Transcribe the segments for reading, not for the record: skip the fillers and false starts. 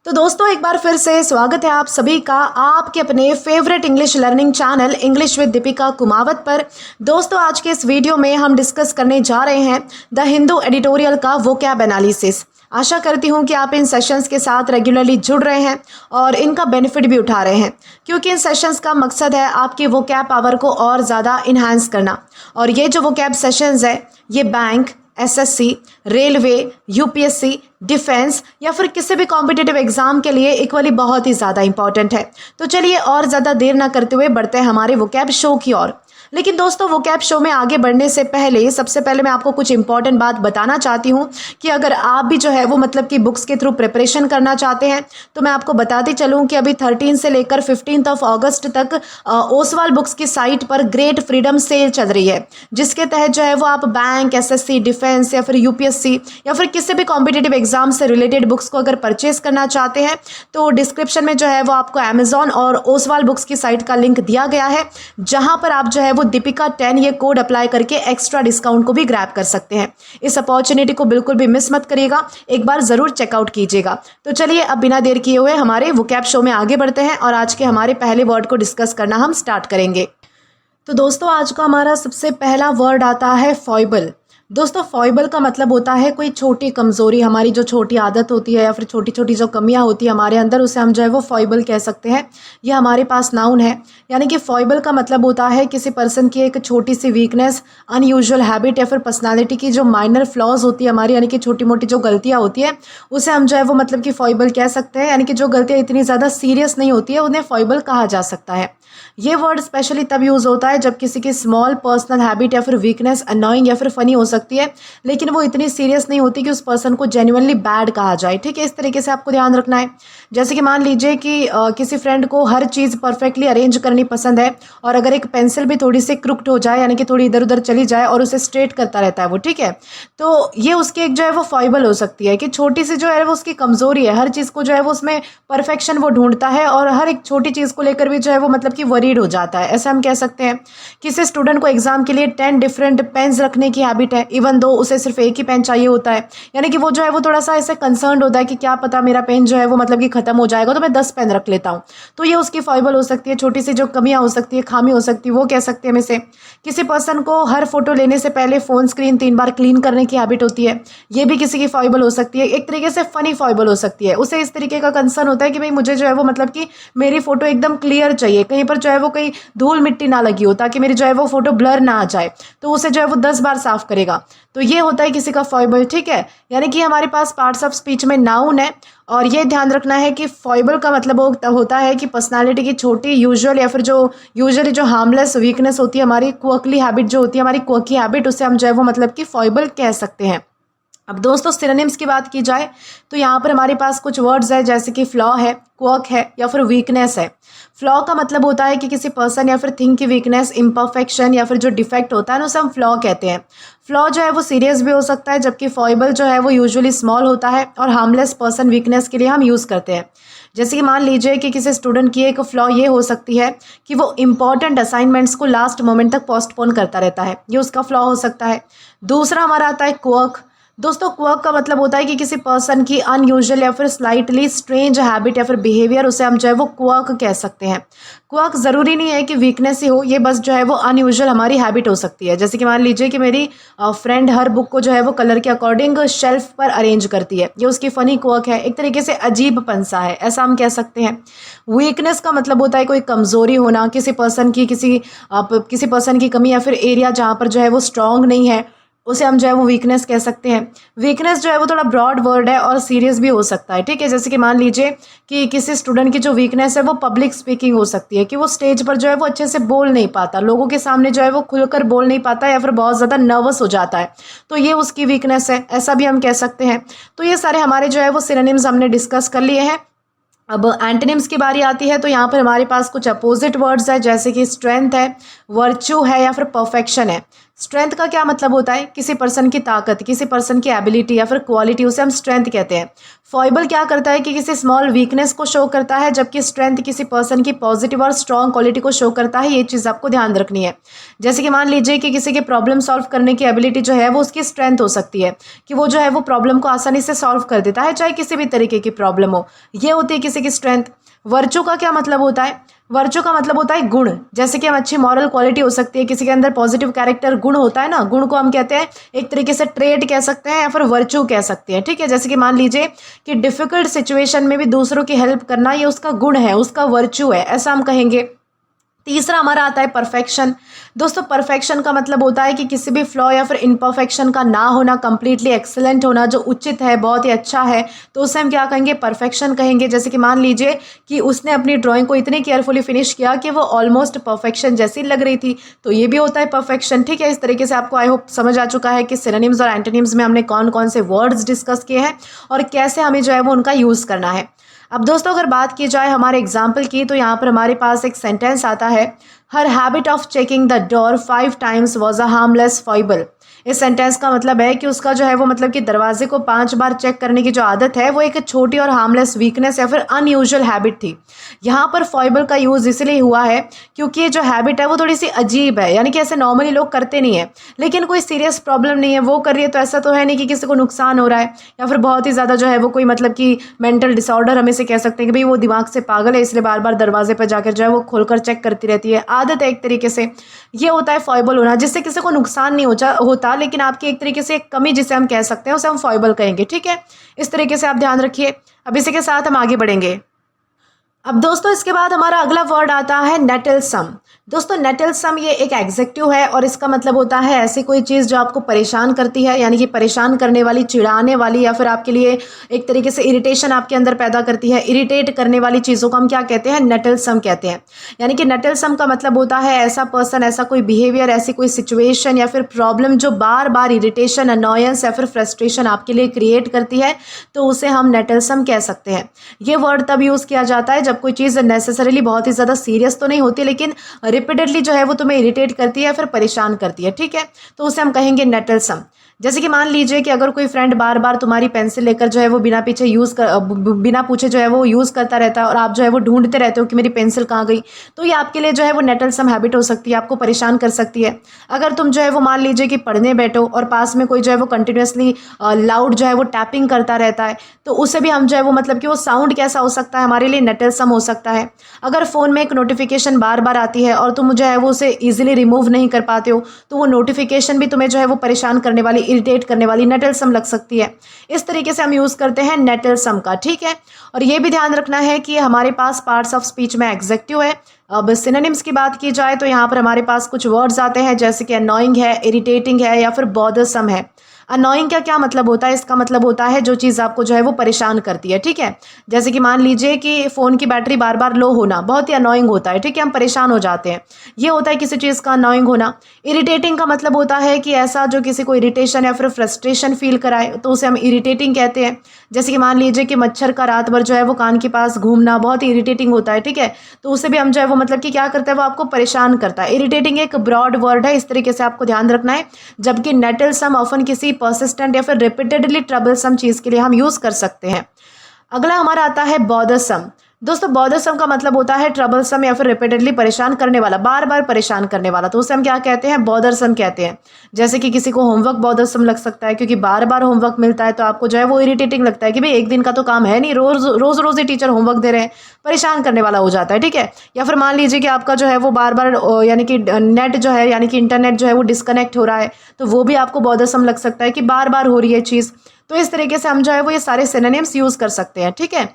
तो दोस्तों एक बार फिर से स्वागत है आप सभी का आपके अपने favourite English learning channel English with Deepika Kumawat पर। दोस्तों आज के इस वीडियो में हम डिस्कस करने जा रहे हैं द हिंदू एडिटोरियल का वोकैब एनालिसिस। आशा करती हूँ कि आप इन सेशंस के साथ रेगुलरली जुड़ रहे हैं और इनका बेनिफिट भी उठा रहे हैं, क्योंकि इन सेशंस का मकसद है आपकी वोकैब पावर को और ज़्यादा इन्हांस करना। और ये जो वोकैब सेशंस है ये bank, SSC, railway, UPSC, defence या फिर किसी भी कॉम्पिटिटिव एग्जाम के लिए इक्वली बहुत ही ज़्यादा इंपॉर्टेंट है। तो चलिए और ज़्यादा देर ना करते हुए बढ़ते हैं हमारे वोकैब शो की ओर। लेकिन दोस्तों वोकैब शो में आगे बढ़ने से पहले सबसे पहले मैं आपको कुछ इंपॉर्टेंट बात बताना चाहती हूँ कि अगर आप भी जो है वो मतलब कि बुक्स के थ्रू प्रिपरेशन करना चाहते हैं तो मैं आपको बताती चलूँ कि अभी 13 से लेकर 15 अगस्त तक ओसवाल बुक्स की साइट पर ग्रेट फ्रीडम सेल चल रही है, जिसके तहत जो है वो आप बैंक, एसएससी, डिफेंस या फिर यूपीएससी या फिर किसी भी कॉम्पिटिटिव एग्जाम से रिलेटेड बुक्स को अगर परचेज करना चाहते हैं तो डिस्क्रिप्शन में जो है वो आपको अमेजॉन और ओसवाल बुक्स की साइट का लिंक दिया गया है, जहां पर आप जो है दीपिका 10 ये कोड अप्लाई करके एक्स्ट्रा डिस्काउंट को भी ग्रैब कर सकते हैं। इस अपॉर्चुनिटी को बिल्कुल भी मिस मत करिएगा, एक बार जरूर चेकआउट कीजिएगा। तो चलिए अब बिना देर किए हुए हमारे वोकैब शो में आगे बढ़ते हैं और आज के हमारे पहले वर्ड को डिस्कस करना हम स्टार्ट करेंगे। तो दोस्तों आज का हमारा सबसे पहला वर्ड आता है फॉइबल। दोस्तों फॉइबल का मतलब होता है कोई छोटी कमज़ोरी, हमारी जो छोटी आदत होती है या फिर छोटी छोटी जो कमियां होती है हमारे अंदर, उसे हम जो है वो फॉइबल कह सकते हैं। यह हमारे पास नाउन है, यानी कि फॉइबल का मतलब होता है किसी पर्सन की एक छोटी सी वीकनेस, अनयूजुअल हैबिट या फिर पर्सनालिटी की जो माइनर फ्लॉज होती है हमारी, यानी कि छोटी मोटी जो गलतियाँ होती है उसे हम जो है वो मतलब कि फॉइबल कह सकते हैं। यानी कि जो गलतियाँ इतनी ज़्यादा सीरियस नहीं होती है उन्हें फॉइबल कहा जा सकता है। ये वर्ड स्पेशली तब यूज़ होता है जब किसी की स्मॉल पर्सनल हैबिट या फिर वीकनेस अननोइंग या फिर फनी हो सकती है, लेकिन वो इतनी सीरियस नहीं होती कि उस पर्सन को जेन्युइनली बैड कहा जाए। ठीक है, इस तरीके से आपको ध्यान रखना है। जैसे कि मान लीजिए कि किसी फ्रेंड को हर चीज़ परफेक्टली अरेंज करनी पसंद है और अगर एक पेंसिल भी थोड़ी सी क्रुक्ड हो जाए, यानी कि थोड़ी इधर उधर चली जाए और उसे स्ट्रेट करता रहता है वो, ठीक है, तो ये उसकी एक जो है वो फॉइबल हो सकती है कि छोटी सी जो है वो उसकी कमज़ोरी है। हर चीज़ को जो है वो उसमें परफेक्शन वो ढूंढता है और हर एक छोटी चीज़ को लेकर भी जो है वो मतलब कि वरीड हो जाता है, ऐसा हम कह सकते हैं। किसी स्टूडेंट को एग्जाम के लिए 10 डिफरेंट पेन्स रखने की हैबिट है, इवन दो उसे सिर्फ एक ही पेन चाहिए होता है, यानी कि वो जो है वो थोड़ा सा ऐसे कंसर्न होता है कि क्या पता मेरा पेन जो है वो मतलब कि खत्म हो जाएगा तो मैं 10 पेन रख लेता हूँ। तो ये उसकी फॉइबल हो सकती है। छोटी सी जो कमियां हो सकती है, खामी हो सकती है, वो कह सकते हैं। में से किसी पर्सन को हर फोटो लेने से पहले फोन स्क्रीन 3 बार क्लीन करने की हैबिट होती है, ये भी किसी की फॉइबल हो सकती है। एक तरीके से फनी फॉइबल हो सकती है। उसे इस तरीके का कंसर्न होता है कि भाई मुझे जो है वो मतलब कि मेरी फोटो एकदम क्लियर चाहिए, कहीं पर जो है वो कहीं धूल मिट्टी ना लगी हो, ताकि मेरी जो है वो फोटो ब्लर ना आ जाए, तो उसे जो है वो 10 बार साफ करेगा। तो ये होता है किसी का फॉइबल। ठीक है, यानी कि हमारे पास पार्ट्स ऑफ स्पीच में नाउन है और ये ध्यान रखना है कि फॉइबल का मतलब होता है कि पर्सनालिटी की छोटी यूजुअल या फिर जो यूजुअली जो हार्मलेस वीकनेस होती है, हमारी क्वर्कली हैबिट जो होती है, हमारी क्वर्की हैबिट, उसे हम जो है वो मतलब कि फॉइबल कह सकते हैं। अब दोस्तों सिनोनिम्स की बात की जाए तो यहाँ पर हमारे पास कुछ वर्ड्स है, जैसे कि फ्लॉ है, क्वर्क है या फिर वीकनेस है। फ्लॉ का मतलब होता है कि किसी पर्सन या फिर थिंग की वीकनेस, इम्परफेक्शन या फिर जो डिफेक्ट होता है ना, उसे हम फ्लॉ कहते हैं। फ्लॉ जो है वो सीरियस भी हो सकता है, जबकि फॉइबल जो है वो यूजुअली स्मॉल होता है और हार्मलेस पर्सन वीकनेस के लिए हम यूज़ करते हैं। जैसे कि मान लीजिए कि किसी स्टूडेंट की एक फ्लॉ ये हो सकती है कि वो इंपॉर्टेंट असाइनमेंट्स को लास्ट मोमेंट तक पोस्टपोन करता रहता है, ये उसका फ्लॉ हो सकता है। दूसरा हमारा आता है क्वर्क। दोस्तों क्वर्क का मतलब होता है कि किसी पर्सन की अनयूजुअल या फिर स्लाइटली स्ट्रेंज हैबिट या फिर बिहेवियर, उसे हम जो है वो क्वर्क कह सकते हैं। क्वर्क ज़रूरी नहीं है कि वीकनेस ही हो, ये बस जो है वो अनयूजुअल हमारी हैबिट हो सकती है। जैसे कि मान लीजिए कि मेरी फ्रेंड हर बुक को जो है वो कलर के अकॉर्डिंग शेल्फ पर अरेंज करती है, ये उसकी फ़नी क्वर्क है, एक तरीके से अजीब पंसा है, ऐसा हम कह सकते हैं। वीकनेस का मतलब होता है कोई कमज़ोरी होना, किसी पर्सन की किसी पर्सन की कमी या फिर एरिया जहाँ पर जो है वो स्ट्रॉन्ग नहीं है, उसे हम जो है वो वीकनेस कह सकते हैं। वीकनेस जो है वो थोड़ा ब्रॉड वर्ड है और सीरियस भी हो सकता है। ठीक है, जैसे कि मान लीजिए कि किसी स्टूडेंट की जो वीकनेस है वो पब्लिक स्पीकिंग हो सकती है, कि वो स्टेज पर जो है वो अच्छे से बोल नहीं पाता, लोगों के सामने जो है वो खुलकर बोल नहीं पाता या फिर बहुत ज़्यादा नर्वस हो जाता है, तो ये उसकी वीकनेस है, ऐसा भी हम कह सकते हैं। तो ये सारे हमारे जो है वो सिनोनिम्स हमने डिस्कस कर लिए हैं। अब एंटोनिम्स की बारी आती है, तो यहाँ पर हमारे पास कुछ अपोजिट वर्ड्स है, जैसे कि स्ट्रेंथ है, वर्च्यू है या फिर परफेक्शन है। स्ट्रेंथ का क्या मतलब होता है? किसी पर्सन की ताकत, किसी पर्सन की एबिलिटी या फिर क्वालिटी, उसे हम स्ट्रेंथ कहते हैं। फॉइबल क्या करता है कि किसी स्मॉल वीकनेस को शो करता है, जबकि स्ट्रेंथ किसी पर्सन की पॉजिटिव और स्ट्रॉन्ग क्वालिटी को शो करता है। ये चीज़ आपको ध्यान रखनी है। जैसे कि मान लीजिए कि किसी के प्रॉब्लम सॉल्व करने की एबिलिटी जो है वो उसकी स्ट्रेंथ हो सकती है, कि वो जो है वो प्रॉब्लम को आसानी से सॉल्व कर देता है, चाहे किसी भी तरीके की प्रॉब्लम हो। ये होती है किसी की स्ट्रेंथ। वर्चू का क्या मतलब होता है? वर्चू का मतलब होता है गुण। जैसे कि हम अच्छी मॉरल क्वालिटी हो सकती है, किसी के अंदर पॉजिटिव कैरेक्टर गुण होता है ना, गुण को हम कहते हैं एक तरीके से ट्रेट कह सकते हैं या फिर वर्चू कह सकते हैं। ठीक है, जैसे कि मान लीजिए कि डिफिकल्ट सिचुएशन में भी दूसरों की हेल्प करना, ये उसका गुण है, उसका वर्चू है, ऐसा हम कहेंगे। तीसरा हमारा आता है परफेक्शन। दोस्तों परफेक्शन का मतलब होता है कि किसी भी फ्लॉ या फिर इम्परफेक्शन का ना होना, कंप्लीटली एक्सीलेंट होना, जो उचित है, बहुत ही अच्छा है, तो उसे हम क्या कहेंगे? परफेक्शन कहेंगे। जैसे कि मान लीजिए कि उसने अपनी ड्राइंग को इतनी केयरफुली फिनिश किया कि वो ऑलमोस्ट परफेक्शन जैसी लग रही थी, तो ये भी होता है परफेक्शन। ठीक है, इस तरीके से आपको आई होप समझ आ चुका है कि सिनोनिम्स और एंटोनिम्स में हमने कौन कौन से वर्ड्स डिस्कस किए हैं और कैसे हमें जो है वो उनका यूज़ करना है। अब दोस्तों अगर बात की जाए हमारे एग्जाम्पल की, तो यहाँ पर हमारे पास एक सेंटेंस आता है, her habit of checking the door 5 times was a harmless foible. इस सेंटेंस का मतलब है कि उसका जो है वो मतलब कि दरवाजे को 5 बार चेक करने की जो आदत है वो एक छोटी और हार्मलेस वीकनेस या फिर अनयूजुअल हैबिट थी। यहाँ पर फॉइबल का यूज़ इसलिए हुआ है क्योंकि ये जो हैबिट है वो थोड़ी सी अजीब है, यानी कि ऐसे नॉर्मली लोग करते नहीं है, लेकिन कोई सीरियस प्रॉब्लम नहीं है, वो कर रही है तो ऐसा तो है नहीं कि किसी को नुकसान हो रहा है या फिर बहुत ही ज़्यादा जो है वो कोई मतलब कि मेंटल डिसऑर्डर हम इसे कह सकते हैं कि भाई वो दिमाग से पागल है, इसलिए बार बार दरवाजे पर जाकर जो है वो खोलकर चेक करती रहती है। आदत है एक तरीके से। ये होता है फॉइबल होना, जिससे किसी को नुकसान नहीं होता, लेकिन आपकी एक तरीके से एक कमी जिसे हम कह सकते हैं उसे हम फॉइबल कहेंगे। ठीक है, इस तरीके से आप ध्यान रखिए। अब इसी के साथ हम आगे बढ़ेंगे। अब दोस्तों इसके बाद हमारा अगला वर्ड आता है नेटलसम। दोस्तों नेटलसम ये एक एग्जेक्टिव है और इसका मतलब होता है ऐसी कोई चीज़ जो आपको परेशान करती है, यानी कि परेशान करने वाली, चिढ़ाने वाली, या फिर आपके लिए एक तरीके से इरिटेशन आपके अंदर पैदा करती है। इरिटेट करने वाली चीज़ों को हम क्या कहते हैं? नेटलसम कहते हैं। यानी कि नेटलसम का मतलब होता है ऐसा पर्सन, ऐसा कोई बिहेवियर, ऐसी कोई सिचुएशन या फिर प्रॉब्लम जो बार बार इरिटेशन, अनॉयंस या फिर फ्रस्ट्रेशन आपके लिए क्रिएट करती है, तो उसे हम नेटलसम कह सकते हैं। ये वर्ड तब यूज़ किया जाता है जब कोई चीज़ नेसेसरीली बहुत ही ज़्यादा सीरियस तो नहीं होती, लेकिन रिपीटेडली जो है वो तुम्हें इरिटेट करती है या फिर परेशान करती है। ठीक है, तो उसे हम कहेंगे नेटलसम। जैसे कि मान लीजिए कि अगर कोई फ्रेंड बार बार तुम्हारी पेंसिल लेकर जो है वो बिना बिना पूछे जो है वो यूज़ करता रहता है और आप जो है वो ढूंढते रहते हो कि मेरी पेंसिल कहाँ गई, तो ये आपके लिए जो है वो नेटलसम हैबिट हो सकती है, आपको परेशान कर सकती है। अगर तुम जो है वो मान लीजिए कि पढ़ने बैठो और पास में कोई जो है वो कंटिन्यूसली लाउड जो है वो टैपिंग करता रहता है, तो उसे भी हम जो है वो मतलब कि वो साउंड कैसा हो सकता है, हमारे लिए नेटलसम हो सकता है। अगर फ़ोन में एक नोटिफिकेशन बार बार आती है और तुम जो है वो उसे ईजिली रिमूव नहीं कर पाते हो, तो वो नोटिफिकेशन भी तुम्हें जो है वो परेशान करने वाली, इरिटेट करने वाली, नेटलसम लग सकती है। इस तरीके से हम यूज़ करते हैं नेटलसम का। ठीक है, और ये भी ध्यान रखना है कि हमारे पास पार्ट्स ऑफ स्पीच में एग्जेक्टिव है। अब सिनोनिम्स की बात की जाए तो यहाँ पर हमारे पास कुछ वर्ड्स आते हैं, जैसे कि अनोइंग है, इरिटेटिंग है या फिर बॉदरसम है। अनोइंग का क्या मतलब होता है? इसका मतलब होता है जो चीज़ आपको जो है वो परेशान करती है। ठीक है, जैसे कि मान लीजिए कि फ़ोन की बैटरी बार बार लो होना बहुत ही अनोइंग होता है। ठीक है, हम परेशान हो जाते हैं, ये होता है किसी चीज़ का अनोइंग होना। इरिटेटिंग का मतलब होता है कि ऐसा जो किसी को इरिटेशन या फिर फ्रस्ट्रेशन फील कराए, तो उसे हम इरिटेटिंग कहते हैं। जैसे कि मान लीजिए कि मच्छर का रात भर जो है वो कान के पास घूमना बहुत ही इरिटेटिंग होता है। ठीक है, तो उसे भी हम जो है वो मतलब कि क्या करता है, वो आपको परेशान करता है। इरिटेटिंग एक ब्रॉड वर्ड है, इस तरीके से आपको ध्यान रखना है। जबकि नेटलसम ऑफन किसी पर्सिस्टेंट या फिर रिपीटेडली ट्रबलसम चीज़ के लिए हम यूज़ कर सकते हैं। अगला हमारा आता है बॉदरसम। दोस्तों बॉदरसम का मतलब होता है ट्रबलसम या फिर रिपीटेडली परेशान करने वाला, बार बार परेशान करने वाला, तो उसे हम क्या कहते हैं? बॉदरसम कहते हैं। जैसे कि किसी को होमवर्क बॉदरसम लग सकता है क्योंकि बार बार होमवर्क मिलता है, तो आपको जो है वो इरिटेटिंग लगता है कि भाई एक दिन का तो काम है नहीं, रोज रोज ही टीचर होमवर्क दे रहे हैं, परेशान करने वाला हो जाता है। ठीक है, या फिर मान लीजिए कि आपका जो है वो बार बार यानी कि नेट जो है, यानी कि इंटरनेट जो है वो डिस्कनेक्ट हो रहा है, तो वो भी आपको बॉदरसम लग सकता है कि बार बार हो रही है चीज़। तो इस तरीके से हम जो है वो ये सारे सिनोनिम्स यूज़ कर सकते हैं। ठीक है,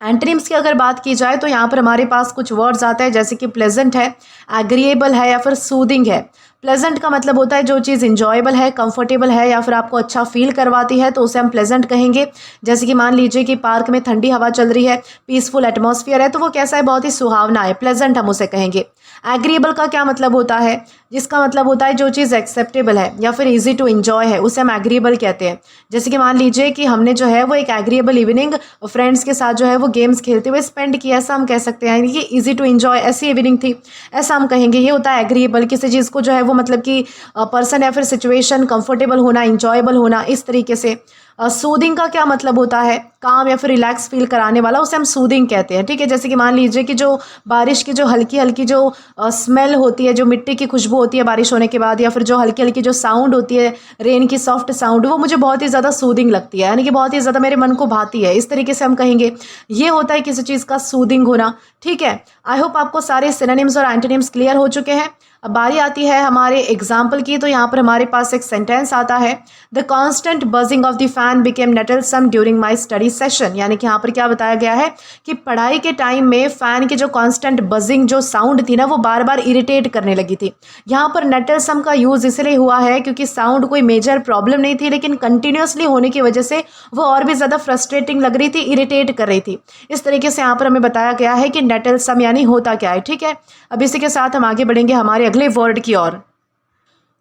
एंटोनिम्स की अगर बात की जाए तो यहाँ पर हमारे पास कुछ वर्ड्स आते हैं, जैसे कि प्लेजेंट है, एग्रीएबल है या फिर सूदिंग है। प्लेजेंट का मतलब होता है जो चीज़ इंजॉयबल है, कंफर्टेबल है या फिर आपको अच्छा फील करवाती है, तो उसे हम प्लेजेंट कहेंगे। जैसे कि मान लीजिए कि पार्क में ठंडी हवा चल रही है, पीसफुल एटमॉस्फेयर है, तो वो कैसा है? बहुत ही सुहावना है, प्लेजेंट हम उसे कहेंगे। एग्रीएबल का क्या मतलब होता है, जिसका मतलब होता है जो चीज़ एक्सेप्टेबल है या फिर इजी टू एंजॉय है, उसे हम एग्रीएबल कहते हैं। जैसे कि मान लीजिए कि हमने जो है वो एक एग्रीएबल इवनिंग फ्रेंड्स के साथ जो है वो गेम्स खेलते हुए स्पेंड किया, ऐसा हम कह सकते हैं। यानी कि इजी टू एंजॉय ऐसी इवनिंग थी, ऐसा हम कहेंगे। ये होता है एग्रीएबल, किसी चीज़ को जो है वो मतलब कि पर्सन या फिर सिचुएशन कंफर्टेबल होना, इंजॉयबल होना, इस तरीके से। सूदिंग का क्या मतलब होता है, काम या फिर रिलैक्स फील कराने वाला, उसे हम सूदिंग कहते हैं। ठीक है, जैसे कि मान लीजिए कि जो बारिश की जो हल्की हल्की जो स्मेल होती है, जो मिट्टी की खुशबू होती है बारिश होने के बाद, या फिर जो हल्की हल्की जो साउंड होती है रेन की सॉफ्ट साउंड, वो मुझे बहुत ही ज़्यादा सूदिंग लगती है, यानी कि बहुत ही ज़्यादा मेरे मन को भाती है, इस तरीके से हम कहेंगे। ये होता है किसी चीज़ का सूदिंग होना। ठीक है, आई होप आपको सारे सिनोनिम्स और एंटोनिम्स क्लियर हो चुके हैं। अब बारी आती है हमारे एग्जाम्पल की। तो यहाँ पर हमारे पास एक सेंटेंस आता है, the constant buzzing of the fan became nettlesome during my study session. यानी कि यहाँ पर क्या बताया गया है कि पढ़ाई के टाइम में फ़ैन की जो कॉन्स्टेंट बजिंग जो साउंड थी ना, वो बार बार इरिटेट करने लगी थी। यहाँ पर नेटलसम का यूज़ इसलिए हुआ है क्योंकि साउंड कोई मेजर प्रॉब्लम नहीं थी, लेकिन कंटिन्यूसली होने की वजह से वो और भी ज़्यादा फ्रस्ट्रेटिंग लग रही थी, इरिटेट कर रही थी। इस तरीके से यहाँ पर हमें बताया गया है कि नेटलसम यानी होता क्या है। ठीक है, अब इसी के साथ हम आगे बढ़ेंगे हमारे अगले वर्ड की ओर।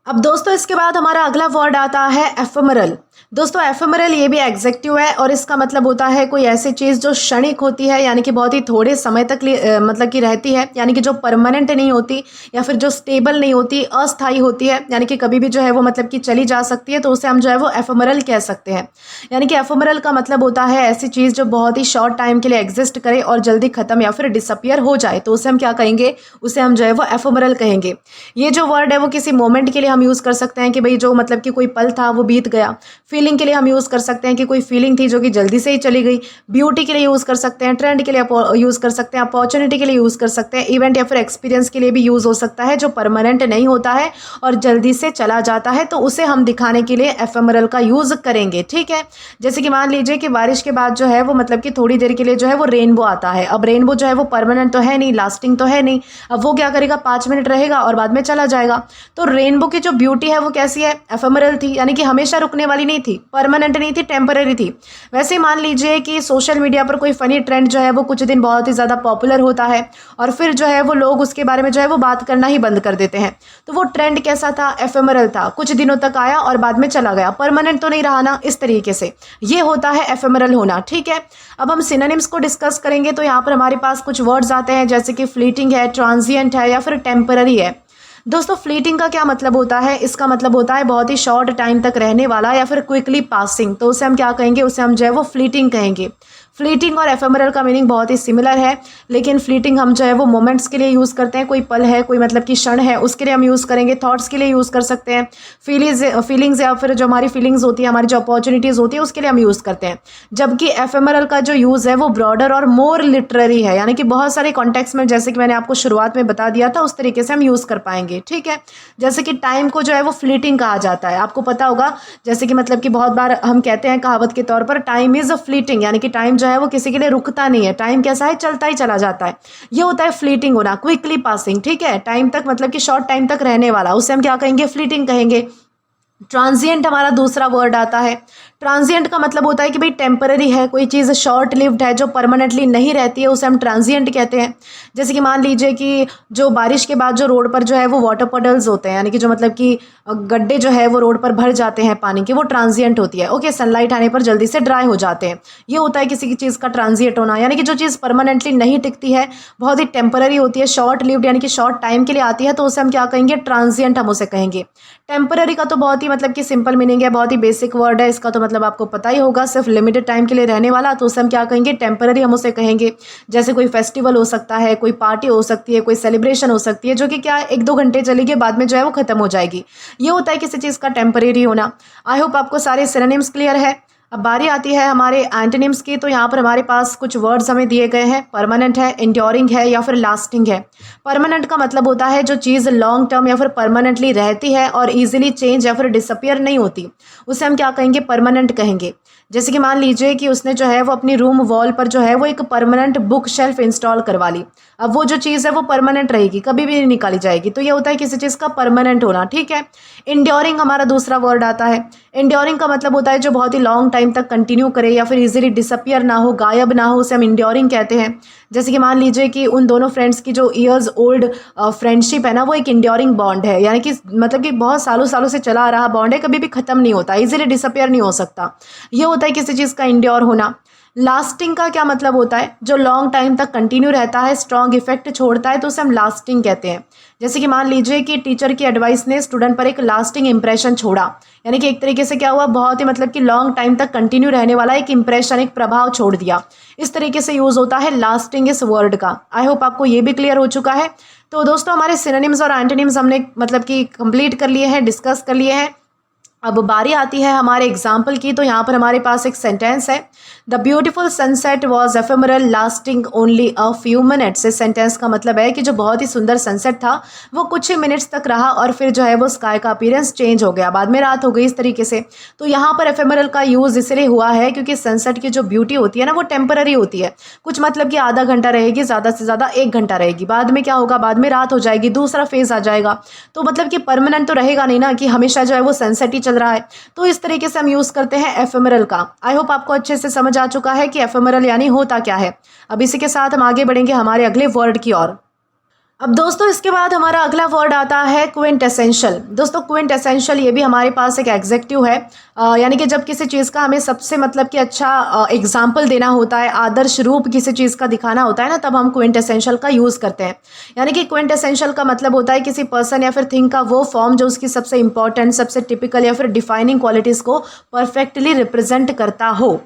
अब दोस्तों इसके बाद हमारा अगला वर्ड आता है एफेमरल। दोस्तों एफेमरल ये भी एग्जेक्टिव है और इसका मतलब होता है कोई ऐसी चीज़ जो क्षणिक होती है, यानी कि बहुत ही थोड़े समय तक मतलब कि रहती है, यानी कि जो परमानेंट नहीं होती या फिर जो स्टेबल नहीं होती, अस्थायी होती है, यानी कि कभी भी जो है वो मतलब कि चली जा सकती है, तो उसे हम जो है वो एफेमरल कह सकते हैं। यानी कि एफेमरल का मतलब होता है ऐसी चीज़ जो बहुत ही शॉर्ट टाइम के लिए एग्जिस्ट करे और जल्दी ख़त्म या फिर डिसअपियर हो जाए, तो उसे हम क्या कहेंगे, उसे हम जो है वो एफेमरल कहेंगे। ये जो वर्ड है वो किसी मोमेंट के लिए हम यूज़ कर सकते हैं कि भाई जो मतलब कि कोई पल था वो बीत गया। फीलिंग के लिए हम यूज़ कर सकते हैं कि कोई फीलिंग थी जो कि जल्दी से ही चली गई। ब्यूटी के लिए यूज़ कर सकते हैं, ट्रेंड के लिए यूज़ कर सकते हैं, अपॉर्चुनिटी के लिए यूज़ कर सकते हैं, इवेंट या फिर एक्सपीरियंस के लिए भी यूज़ हो सकता है जो परमानेंट नहीं होता है और जल्दी से चला जाता है, तो उसे हम दिखाने के लिए एफेमरल का यूज़ करेंगे। ठीक है, जैसे कि मान लीजिए कि बारिश के बाद जो है वो मतलब कि थोड़ी देर के लिए जो है वो रेनबो आता है। अब रेनबो जो है वो परमानेंट तो है नहीं, लास्टिंग तो है नहीं। अब वो क्या करेगा, 5 मिनट रहेगा और बाद में चला जाएगा। तो रेनबो की जो ब्यूटी है वो कैसी है, एफेमरल थी, यानी कि हमेशा रुकने वाली नहीं थी, परमानेंट नहीं थी, टेम्पररी थी। वैसे ही मान लीजिए कि सोशल मीडिया पर कोई फनी ट्रेंड जो है वो कुछ दिन बहुत ही ज़्यादा पॉपुलर होता है और फिर जो है वो लोग उसके बारे में जो है वो बात करना ही बंद कर देते हैं। तो वो ट्रेंड कैसा था, एफेमरल था, कुछ दिनों तक आया और बाद में चला गया, परमानेंट तो नहीं रहा ना, इस तरीके से ये होता है एफेमरल होना। ठीक है, अब हम सिनोनिम्स को डिस्कस करेंगे। तो यहाँ पर हमारे पास कुछ वर्ड्स आते हैं जैसे कि फ्लीटिंग है, ट्रांजिएंट है या फिर टेम्पररी है। दोस्तों फ्लीटिंग का क्या मतलब होता है, इसका मतलब होता है बहुत ही शॉर्ट टाइम तक रहने वाला या फिर क्विकली पासिंग, तो उसे हम क्या कहेंगे, उसे हम जो है वो फ्लीटिंग कहेंगे। फ्लीटिंग और एफेमरल का मीनिंग बहुत ही सिमिलर है, लेकिन फ्लीटिंग हम जो है वो मोमेंट्स के लिए यूज़ करते हैं, कोई पल है, कोई मतलब कि क्षण है, उसके लिए हम यूज़ करेंगे। थॉट्स के लिए यूज़ कर सकते हैं, फीलिंग्स या फिर जो हमारी फीलिंग्स होती है, हमारी जो अपॉर्चुनिटीज़ होती है, उसके लिए हम यूज़ करते हैं। जबकि एफेमरल का जो यूज़ है वो ब्रॉडर और मोर लिटरेरी है, यानी कि बहुत सारे कॉन्टेक्स्ट में, जैसे कि मैंने आपको शुरुआत में बता दिया था, उस तरीके से हम यूज़ कर पाएंगे। ठीक है, जैसे कि टाइम को जो है वो फ्लीटिंग कहा जाता है, आपको पता होगा, जैसे कि मतलब कि बहुत बार हम कहते हैं कहावत के तौर पर, टाइम इज़ अ फ्लीटिंग, यानी कि टाइम जो है वो किसी के लिए रुकता नहीं है, टाइम कैसा है, चलता ही चला जाता है। ये होता है फ्लीटिंग होना, क्विकली पासिंग। ठीक है, टाइम तक मतलब कि शॉर्ट टाइम तक रहने वाला, उसे हम क्या कहेंगे, फ्लीटिंग कहेंगे। ट्रांजिएंट हमारा दूसरा वर्ड आता है। ट्रांजिएंट का मतलब होता है कि भाई टेम्पररी है, कोई चीज़ शॉर्ट लिव्ड है, जो परमानेंटली नहीं रहती है, उसे हम ट्रांजिएंट कहते हैं। जैसे कि मान लीजिए कि जो बारिश के बाद जो रोड पर जो है वो वाटर पडल्स होते हैं, यानी कि जो मतलब कि गड्ढे जो है वो रोड पर भर जाते हैं पानी के, वो ट्रांजिएंट होती है। ओके, सनलाइट आने पर जल्दी से ड्राई हो जाते हैं, ये होता है किसी की चीज़ का ट्रांजिएंट होना। यानी कि जो चीज़ परमानेंटली नहीं टिकती है, बहुत ही टेम्पररी होती है, शॉर्ट लिव्ड यानी कि शॉर्ट टाइम के लिए आती है, तो उसे हम क्या कहेंगे, ट्रांजिएंट हम उसे कहेंगे। टेम्पररी का तो बहुत ही मतलब कि सिंपल मीनिंग है, बहुत ही बेसिक वर्ड है, इसका तो मतलब आपको पता ही होगा, सिर्फ लिमिटेड टाइम के लिए रहने वाला, तो उसे हम क्या कहेंगे, टेम्पररी हम उसे कहेंगे। जैसे कोई फेस्टिवल हो सकता है, कोई पार्टी हो सकती है, कोई सेलिब्रेशन हो सकती है, जो कि क्या 1-2 घंटे चलेगी, बाद में जो है वो खत्म हो जाएगी। ये होता है किसी चीज़ का टेम्पररी होना। आई होप आपको सारे सिनोनिम्स क्लियर है। अब बारी आती है हमारे एंटोनिम्स की। तो यहाँ पर हमारे पास कुछ वर्ड्स हमें दिए गए हैं, परमानेंट है, इंड्योरिंग है या फिर लास्टिंग है। परमानेंट का मतलब होता है जो चीज़ लॉन्ग टर्म या फिर परमानेंटली रहती है और इजीली चेंज या फिर डिसअपियर नहीं होती, उसे हम क्या कहेंगे, परमानेंट कहेंगे। जैसे कि मान लीजिए कि उसने जो है वो अपनी रूम वॉल पर जो है वो एक परमानेंट बुक शेल्फ इंस्टॉल करवा ली। अब वो जो चीज़ है वो परमानेंट रहेगी, कभी भी नहीं निकाली जाएगी, तो ये होता है किसी चीज़ का परमानेंट होना। ठीक है, इंड्योरिंग हमारा दूसरा वर्ड आता है। इंड्योरिंग का मतलब होता है जो बहुत ही लॉन्ग टाइम टाइम तक कंटिन्यू करे या फिर इजीली डिसअपियर ना हो, गायब ना हो, उसे हम इंड्योरिंग कहते हैं। जैसे कि मान लीजिए कि उन दोनों फ्रेंड्स की जो ईयर्स ओल्ड फ्रेंडशिप है ना, वो एक इंड्योरिंग बॉन्ड है, यानी कि मतलब कि बहुत सालों सालों से चला आ रहा बॉन्ड है, कभी भी ख़त्म नहीं होता, इजीली डिसअपियर नहीं हो सकता। ये होता है किसी चीज़ का इंड्योर होना। लास्टिंग का क्या मतलब होता है? जो लॉन्ग टाइम तक कंटिन्यू रहता है, स्ट्रॉन्ग इफेक्ट छोड़ता है, तो उसे हम लास्टिंग कहते हैं। जैसे कि मान लीजिए कि टीचर की एडवाइस ने स्टूडेंट पर एक लास्टिंग इंप्रेशन छोड़ा, यानी कि एक तरीके से क्या हुआ, बहुत ही मतलब कि लॉन्ग टाइम तक कंटिन्यू रहने वाला एक इंप्रेशन, एक प्रभाव छोड़ दिया। इस तरीके से यूज़ होता है लास्टिंग इस वर्ड का। आई होप आपको ये भी क्लियर हो चुका है। तो दोस्तों हमारे सिनोनिम्स और एंटोनिम्स हमने मतलब कि कंप्लीट कर लिए हैं, डिस्कस कर लिए हैं। अब बारी आती है हमारे एग्जाम्पल की। तो यहाँ पर हमारे पास एक सेंटेंस है, the beautiful sunset was ephemeral lasting only a few minutes. इस सेंटेंस का मतलब है कि जो बहुत ही सुंदर सनसेट था वो कुछ ही मिनट्स तक रहा और फिर जो है वो स्काई का अपीयरेंस चेंज हो गया, बाद में रात हो गई, इस तरीके से। तो यहाँ पर एफेमरल का यूज़ इसलिए हुआ है क्योंकि सनसेट की जो ब्यूटी होती है ना, वो टेम्पररी होती है। कुछ मतलब कि आधा घंटा रहेगी, ज़्यादा से ज़्यादा 1 घंटा रहेगी, बाद में क्या होगा, बाद में रात हो जाएगी, दूसरा फेज़ आ जाएगा। तो मतलब कि परमानेंट तो रहेगा नहीं ना कि हमेशा जो है वो सनसेट ही चल रहा है। तो इस तरीके से हम यूज़ करते हैं एफेमरल का। आई होप आपको अच्छे से समझ आ चुका है कि एफेमरल यानी होता क्या है। अब इसी के साथ हम आगे बढ़ेंगे हमारे अगले वर्ड की ओर। अब दोस्तों इसके बाद हमारा अगला वर्ड आता है क्विंटेसेंशियल। दोस्तों क्विंटेसेंशियल ये भी हमारे पास एक एग्जेक्टिव है, यानी कि जब किसी चीज़ का हमें सबसे मतलब कि अच्छा एग्जाम्पल देना होता है, आदर्श रूप किसी चीज़ का दिखाना होता है ना, तब हम क्विंटेसेंशियल का यूज़ करते हैं। यानी कि क्विंटेसेंशियल का मतलब होता है किसी पर्सन या फिर थिंग का वो फॉर्म जो उसकी सबसे इंपॉर्टेंट, सबसे टिपिकल या फिर डिफाइनिंग क्वालिटीज़ को परफेक्टली रिप्रेजेंट करता हो।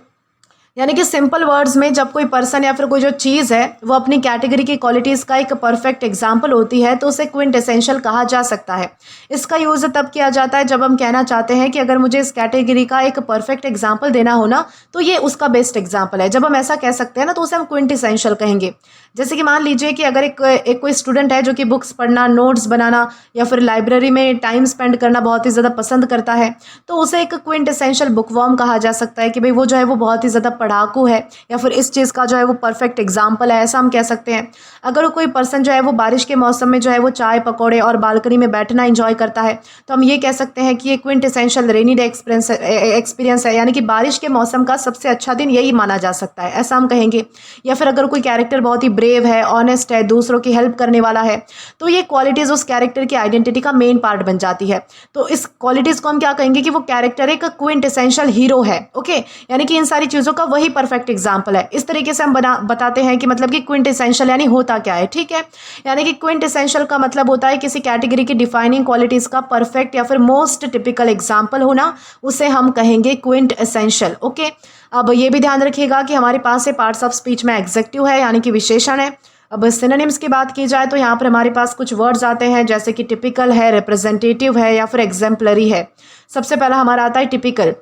यानी कि सिंपल वर्ड्स में जब कोई पर्सन या फिर कोई जो चीज़ है वो अपनी कैटेगरी की क्वालिटीज़ का एक परफेक्ट एग्जाम्पल होती है, तो उसे क्विंटेसेंशियल कहा जा सकता है। इसका यूज़ तब किया जाता है जब हम कहना चाहते हैं कि अगर मुझे इस कैटेगरी का एक परफेक्ट एग्जाम्पल देना हो ना, तो ये उसका बेस्ट एग्जाम्पल है। जब हम ऐसा कह सकते हैं ना, तो उसे हम क्विंटेसेंशियल कहेंगे। जैसे कि मान लीजिए कि अगर एक कोई स्टूडेंट है जो कि बुक्स पढ़ना, नोट्स बनाना या फिर लाइब्रेरी में टाइम स्पेंड करना बहुत ही ज़्यादा पसंद करता है, तो उसे एक क्विंटेसेंशियल बुकवर्म कहा जा सकता है कि भाई वो जो है वो बहुत ही ज़्यादा पढ़ाकू है या फिर इस चीज़ का जो है वो परफेक्ट एग्जाम्पल है, ऐसा हम कह सकते हैं। अगर कोई पर्सन जो है वो बारिश के मौसम में जो है वो चाय पकौड़े और बालकनी में बैठना इंजॉय करता है, तो हम ये कह सकते हैं कि ये क्विंटेसेंशियल रेनी डे एक्सपीरियंस है, यानी कि बारिश के मौसम का सबसे अच्छा दिन यही माना जा सकता है, ऐसा हम कहेंगे। या फिर अगर कोई कैरेक्टर बहुत ही ब्रेव है, ऑनेस्ट है, दूसरों की हेल्प करने वाला है, तो ये क्वालिटीज़ उस कैरेक्टर की आइडेंटिटी का मेन पार्ट बन जाती है। तो इस क्वालिटीज़ को हम क्या कहेंगे कि वो कैरेक्टर एक क्विंटेसेंशियल हीरो है। ओके, यानी कि इन सारी चीज़ों का वही परफेक्ट एग्जाम्पल है। इस तरीके से हम बताते हैं कि मतलब कि क्विंटेसेंशियल यानी होता क्या है। ठीक है, यानी कि क्विंटेसेंशियल का मतलब होता है किसी कैटेगरी की डिफाइनिंग क्वालिटीज़ का परफेक्ट या फिर मोस्ट टिपिकल एग्जाम्पल होना, उसे हम कहेंगे क्विंटेसेंशियल। ओके, अब ये भी ध्यान रखिएगा कि हमारे पास है पार्ट्स ऑफ स्पीच में एग्जेक्टिव है, यानी कि विशेषण है। अब सिनोनिम्स की बात की जाए तो यहाँ पर हमारे पास कुछ वर्ड्स आते हैं, जैसे कि टिपिकल है, रिप्रेजेंटेटिव है या फिर एग्जाम्पलरी है। सबसे पहला हमारा आता है टिपिकल।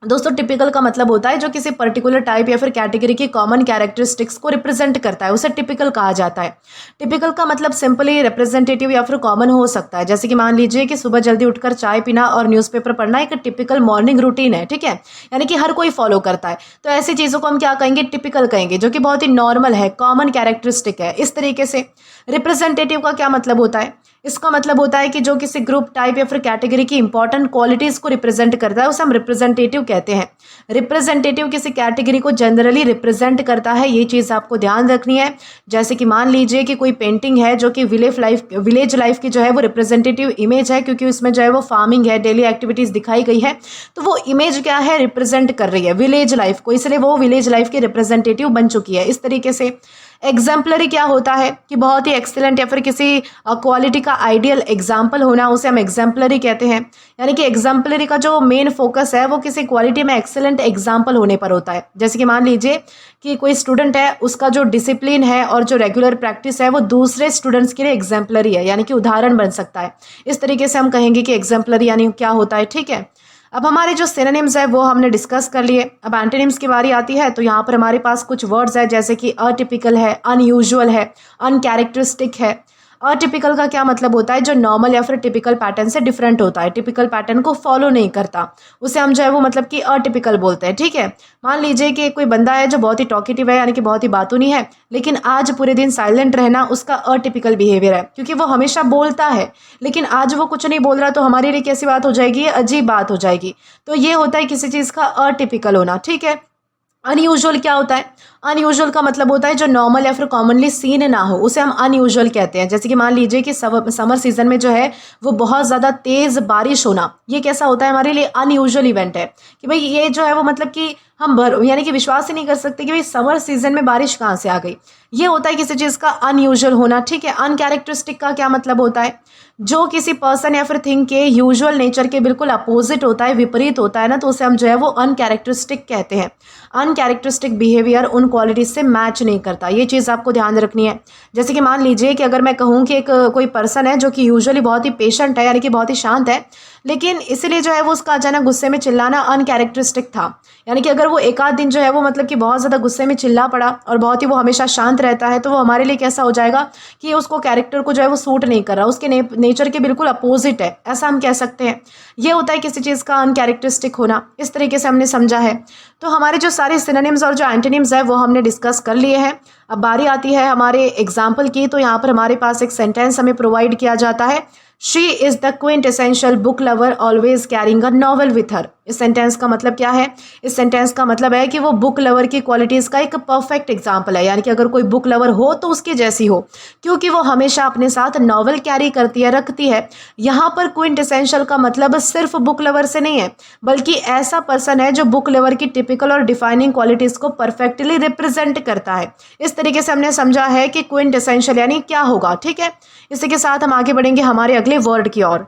दोस्तों टिपिकल का मतलब होता है जो किसी पर्टिकुलर टाइप या फिर कैटेगरी की कॉमन कैरेक्टरिस्टिक्स को रिप्रेजेंट करता है, उसे टिपिकल कहा जाता है। टिपिकल का मतलब सिंपली रिप्रेजेंटेटिव या फिर कॉमन हो सकता है। जैसे कि मान लीजिए कि सुबह जल्दी उठकर चाय पीना और न्यूज़पेपर पढ़ना एक टिपिकल मॉर्निंग रूटीन है। ठीक है, यानी कि हर कोई फॉलो करता है, तो ऐसी चीज़ों को हम क्या कहेंगे, टिपिकल कहेंगे, जो कि बहुत ही नॉर्मल है, कॉमन कैरेक्टरिस्टिक है। इस तरीके से रिप्रेजेंटेटिव का क्या मतलब होता है, इसका मतलब होता है कि जो किसी ग्रुप, टाइप या फिर कैटेगरी की इंपॉर्टेंट क्वालिटीज़ को रिप्रेजेंट करता है, उसे हम रिप्रेजेंटेटिव कहते हैं। रिप्रेजेंटेटिव किसी कैटेगरी को जनरली रिप्रेजेंट करता है, ये चीज़ आपको ध्यान रखनी है। जैसे कि मान लीजिए कि कोई पेंटिंग है जो कि विलेज लाइफ की जो है वो रिप्रेजेंटेटिव इमेज है, क्योंकि उसमें जो है वो फार्मिंग है, डेली एक्टिविटीज़ दिखाई गई है, तो वो इमेज क्या है, रिप्रेजेंट कर रही है विलेज लाइफ को, इसलिए वो विलेज लाइफ की रिप्रेजेंटेटिव बन चुकी है। इस तरीके से एग्जाम्पलरी क्या होता है कि बहुत ही एक्सीलेंट या फिर किसी क्वालिटी का आइडियल एग्जाम्पल होना, उसे हम एग्जाम्पलरी कहते हैं। यानी कि एग्जाम्पलरी का जो मेन फोकस है वो किसी क्वालिटी में एक्सीलेंट एग्जाम्पल होने पर होता है। जैसे कि मान लीजिए कि कोई स्टूडेंट है, उसका जो डिसिप्लिन है और जो रेगुलर प्रैक्टिस है वो दूसरे स्टूडेंट्स के लिए एग्जाम्पलरी है, यानी कि उदाहरण बन सकता है। इस तरीके से हम कहेंगे कि एग्जाम्पलरी यानी क्या होता है। ठीक है, अब हमारे जो सिनोनिम्स है वो हमने डिस्कस कर लिए। अब एंटोनिम्स की बारी आती है, तो यहाँ पर हमारे पास कुछ वर्ड्स है, जैसे कि अटिपिकल है, अनयूजुअल है, अनकैरेक्टरिस्टिक है। अटिपिकल का क्या मतलब होता है, जो नॉर्मल या फिर टिपिकल पैटर्न से डिफरेंट होता है, टिपिकल पैटर्न को फॉलो नहीं करता, उसे हम जो है वो मतलब कि अटिपिकल बोलते हैं। ठीक है, मान लीजिए कि कोई बंदा है जो बहुत ही टॉकेटिव है, यानी कि बहुत ही बातूनी है, लेकिन आज पूरे दिन साइलेंट रहना उसका अटिपिकल बिहेवियर है, क्योंकि वो हमेशा बोलता है लेकिन आज वो कुछ नहीं बोल रहा, तो हमारे लिए कैसी बात हो जाएगी, अजीब बात हो जाएगी। तो ये होता है किसी चीज़ का अटिपिकल होना। ठीक है, अनयूजुअल क्या होता है, अनयूजुअल का मतलब होता है जो नॉर्मल या फिर कॉमनली सीन ना हो, उसे हम अनयूजुअल कहते हैं। जैसे कि मान लीजिए कि समर सीजन में जो है वो बहुत ज़्यादा तेज़ बारिश होना, ये कैसा होता है, हमारे लिए अनयूजुअल इवेंट है कि भाई ये जो है वो मतलब कि हम यानी कि विश्वास ही नहीं कर सकते कि भाई समर सीजन में बारिश कहाँ से आ गई। ये होता है किसी चीज़ का अनयूजुअल होना। ठीक है, अनकैरेक्टरिस्टिक का क्या मतलब होता है, जो किसी पर्सन या फिर थिंग के यूजुअल नेचर के बिल्कुल अपोजिट होता है, विपरीत होता है ना, तो उसे हम जो है वो अनकैरेक्टरिस्टिक कहते हैं। अनकैरेक्टरिस्टिक बिहेवियर उन क्वालिटीज से मैच नहीं करता, ये चीज़ आपको ध्यान रखनी है। जैसे कि मान लीजिए कि अगर मैं कहूँ कि एक कोई पर्सन है जो कि यूजुअली बहुत ही पेशेंट है, यानी कि बहुत ही शांत है, लेकिन इसलिए जो है वो उसका अचानक गुस्से में चिल्लाना अनकैरेक्टरिस्टिक था। यानी कि अगर वो एक आध दिन जो है वो मतलब कि बहुत ज़्यादा गुस्से में चिल्ला पड़ा और बहुत ही वो हमेशा शांत रहता है, तो वो हमारे लिए कैसा हो जाएगा कि उसको कैरेक्टर को जो है वो सूट नहीं कर रहा, उसके नेचर के बिल्कुल अपोजिट है, ऐसा हम कह सकते हैं। ये होता है किसी चीज़ का अनकैरेक्टरिस्टिक होना। इस तरीके से हमने समझा है। तो हमारे जो सारे सिनोनिम्स और जो एंटोनिम्स है वो हमने डिस्कस कर लिए हैं। अब बारी आती है हमारे एग्जाम्पल की। तो यहाँ पर हमारे पास एक सेंटेंस हमें प्रोवाइड किया जाता है, she is the quintessential book lover always carrying a novel with her. इस सेंटेंस का मतलब क्या है, इस सेंटेंस का मतलब है कि वो बुक लवर की क्वालिटीज़ का एक परफेक्ट एग्जाम्पल है, यानी कि अगर कोई बुक लवर हो तो उसकी जैसी हो, क्योंकि वो हमेशा अपने साथ नॉवल कैरी करती है, रखती है। यहाँ पर क्विंटेसेंशियल का मतलब सिर्फ बुक लवर से नहीं है, बल्कि ऐसा पर्सन है जो बुक लवर की टिपिकल और डिफाइनिंग क्वालिटीज़ को परफेक्टली रिप्रेजेंट करता है। इस तरीके से हमने समझा है कि क्विंटेसेंशियल यानी क्या होगा। ठीक है, इसी के साथ हम आगे बढ़ेंगे हमारे अगले वर्ड की ओर।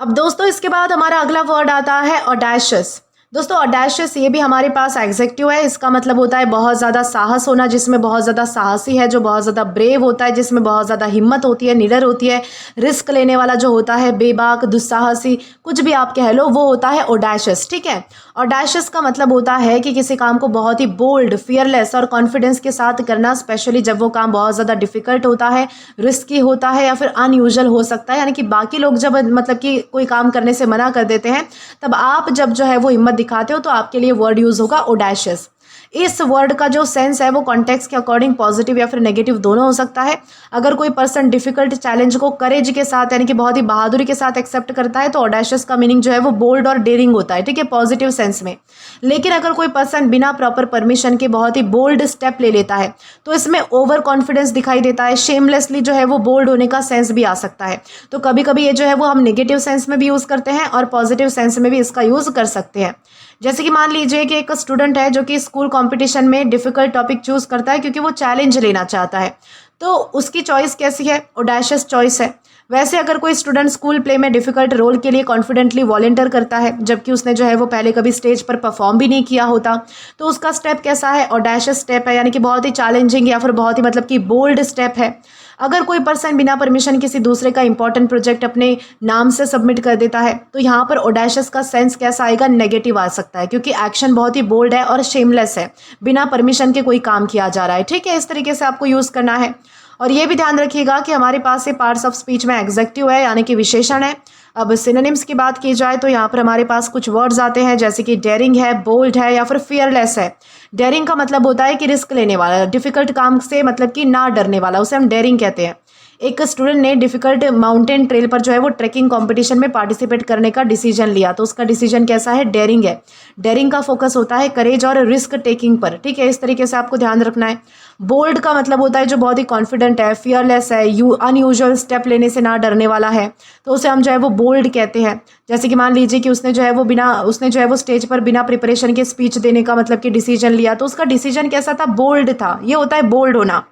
अब दोस्तों इसके बाद हमारा अगला वर्ड आता है ऑडेशियस। दोस्तों ऑडेशियस ये भी हमारे पास एग्जेक्टिव है। इसका मतलब होता है बहुत ज़्यादा साहस होना, जिसमें बहुत ज़्यादा साहसी है, जो बहुत ज़्यादा ब्रेव होता है, जिसमें बहुत ज़्यादा हिम्मत होती है, निडर होती है, रिस्क लेने वाला जो होता है, बेबाक, दुस्साहसी, कुछ भी आप कह लो, वो होता है ऑडेशियस। ठीक है, ऑडेशियस का मतलब होता है कि किसी काम को बहुत ही बोल्ड, फियरलेस और कॉन्फिडेंस के साथ करना, स्पेशली जब वो काम बहुत ज़्यादा डिफिकल्ट होता है, रिस्की होता है या फिर अनयूजुअल हो सकता है। यानी कि बाकी लोग जब मतलब कि कोई काम करने से मना कर देते हैं, तब आप जब जो है वो हिम्मत दिखाते हो तो आपके लिए वर्ड यूज होगा ऑडेशियस। इस वर्ड का जो सेंस है वो कॉन्टेक्स्ट के अकॉर्डिंग पॉजिटिव या फिर नेगेटिव दोनों हो सकता है। अगर कोई पर्सन डिफिकल्ट चैलेंज को करेज के साथ यानी कि बहुत ही बहादुरी के साथ एक्सेप्ट करता है, तो ऑडेशियस का मीनिंग जो है वो बोल्ड और डेयरिंग होता है। ठीक है, पॉजिटिव सेंस में। लेकिन अगर कोई पर्सन बिना प्रॉपर परमिशन के बहुत ही बोल्ड स्टेप ले लेता है, तो इसमें ओवर कॉन्फिडेंस दिखाई देता है, शेमलेसली जो है वो बोल्ड होने का सेंस भी आ सकता है। तो कभी कभी ये जो है वो हम नेगेटिव सेंस में भी यूज़ करते हैं और पॉजिटिव सेंस में भी इसका यूज़ कर सकते हैं। जैसे कि मान लीजिए कि एक स्टूडेंट है जो कि स्कूल कंपटीशन में डिफिकल्ट टॉपिक चूज करता है क्योंकि वो चैलेंज लेना चाहता है, तो उसकी चॉइस कैसी है, ऑडेशियस चॉइस है। वैसे अगर कोई स्टूडेंट स्कूल प्ले में डिफिकल्ट रोल के लिए कॉन्फिडेंटली वॉलंटियर करता है, जबकि उसने जो है वो पहले कभी स्टेज पर परफॉर्म भी नहीं किया होता, तो उसका स्टेप कैसा है, ऑडेशियस स्टेप है, यानी कि बहुत ही चैलेंजिंग या फिर बहुत ही मतलब कि बोल्ड स्टेप है। अगर कोई पर्सन बिना परमिशन किसी दूसरे का इंपॉर्टेंट प्रोजेक्ट अपने नाम से सबमिट कर देता है, तो यहाँ पर ऑडेशियस का सेंस कैसा आएगा, नेगेटिव आ सकता है, क्योंकि एक्शन बहुत ही बोल्ड है और शेमलेस है, बिना परमिशन के कोई काम किया जा रहा है। ठीक है, इस तरीके से आपको यूज़ करना है। और ये भी ध्यान रखिएगा कि हमारे पास ये पार्ट्स ऑफ स्पीच में एग्जेक्टिव है, यानी कि विशेषण है। अब सिनोनिम्स की बात की जाए तो यहाँ पर हमारे पास कुछ वर्ड्स आते हैं, जैसे कि डेयरिंग है, बोल्ड है या फिर फियरलेस है। डेयरिंग का मतलब होता है कि रिस्क लेने वाला, डिफिकल्ट काम से मतलब कि ना डरने वाला, उसे हम डेयरिंग कहते हैं। एक स्टूडेंट ने डिफिकल्ट माउंटेन ट्रेल पर जो है वो ट्रैकिंग कंपटीशन में पार्टिसिपेट करने का डिसीजन लिया, तो उसका डिसीजन कैसा है, डेयरिंग है। डेयरिंग का फोकस होता है करेज और रिस्क टेकिंग पर। ठीक है, इस तरीके से आपको ध्यान रखना है। बोल्ड का मतलब होता है जो बहुत ही कॉन्फिडेंट है, फियरलेस है, अनयूजुअल स्टेप लेने से ना डरने वाला है, तो उसे हम जो है वो बोल्ड कहते हैं। जैसे कि मान लीजिए कि उसने जो है वो स्टेज पर बिना प्रिपरेशन के स्पीच देने का मतलब कि डिसीजन लिया, तो उसका डिसीजन कैसा था, बोल्ड था। ये होता है बोल्ड होना।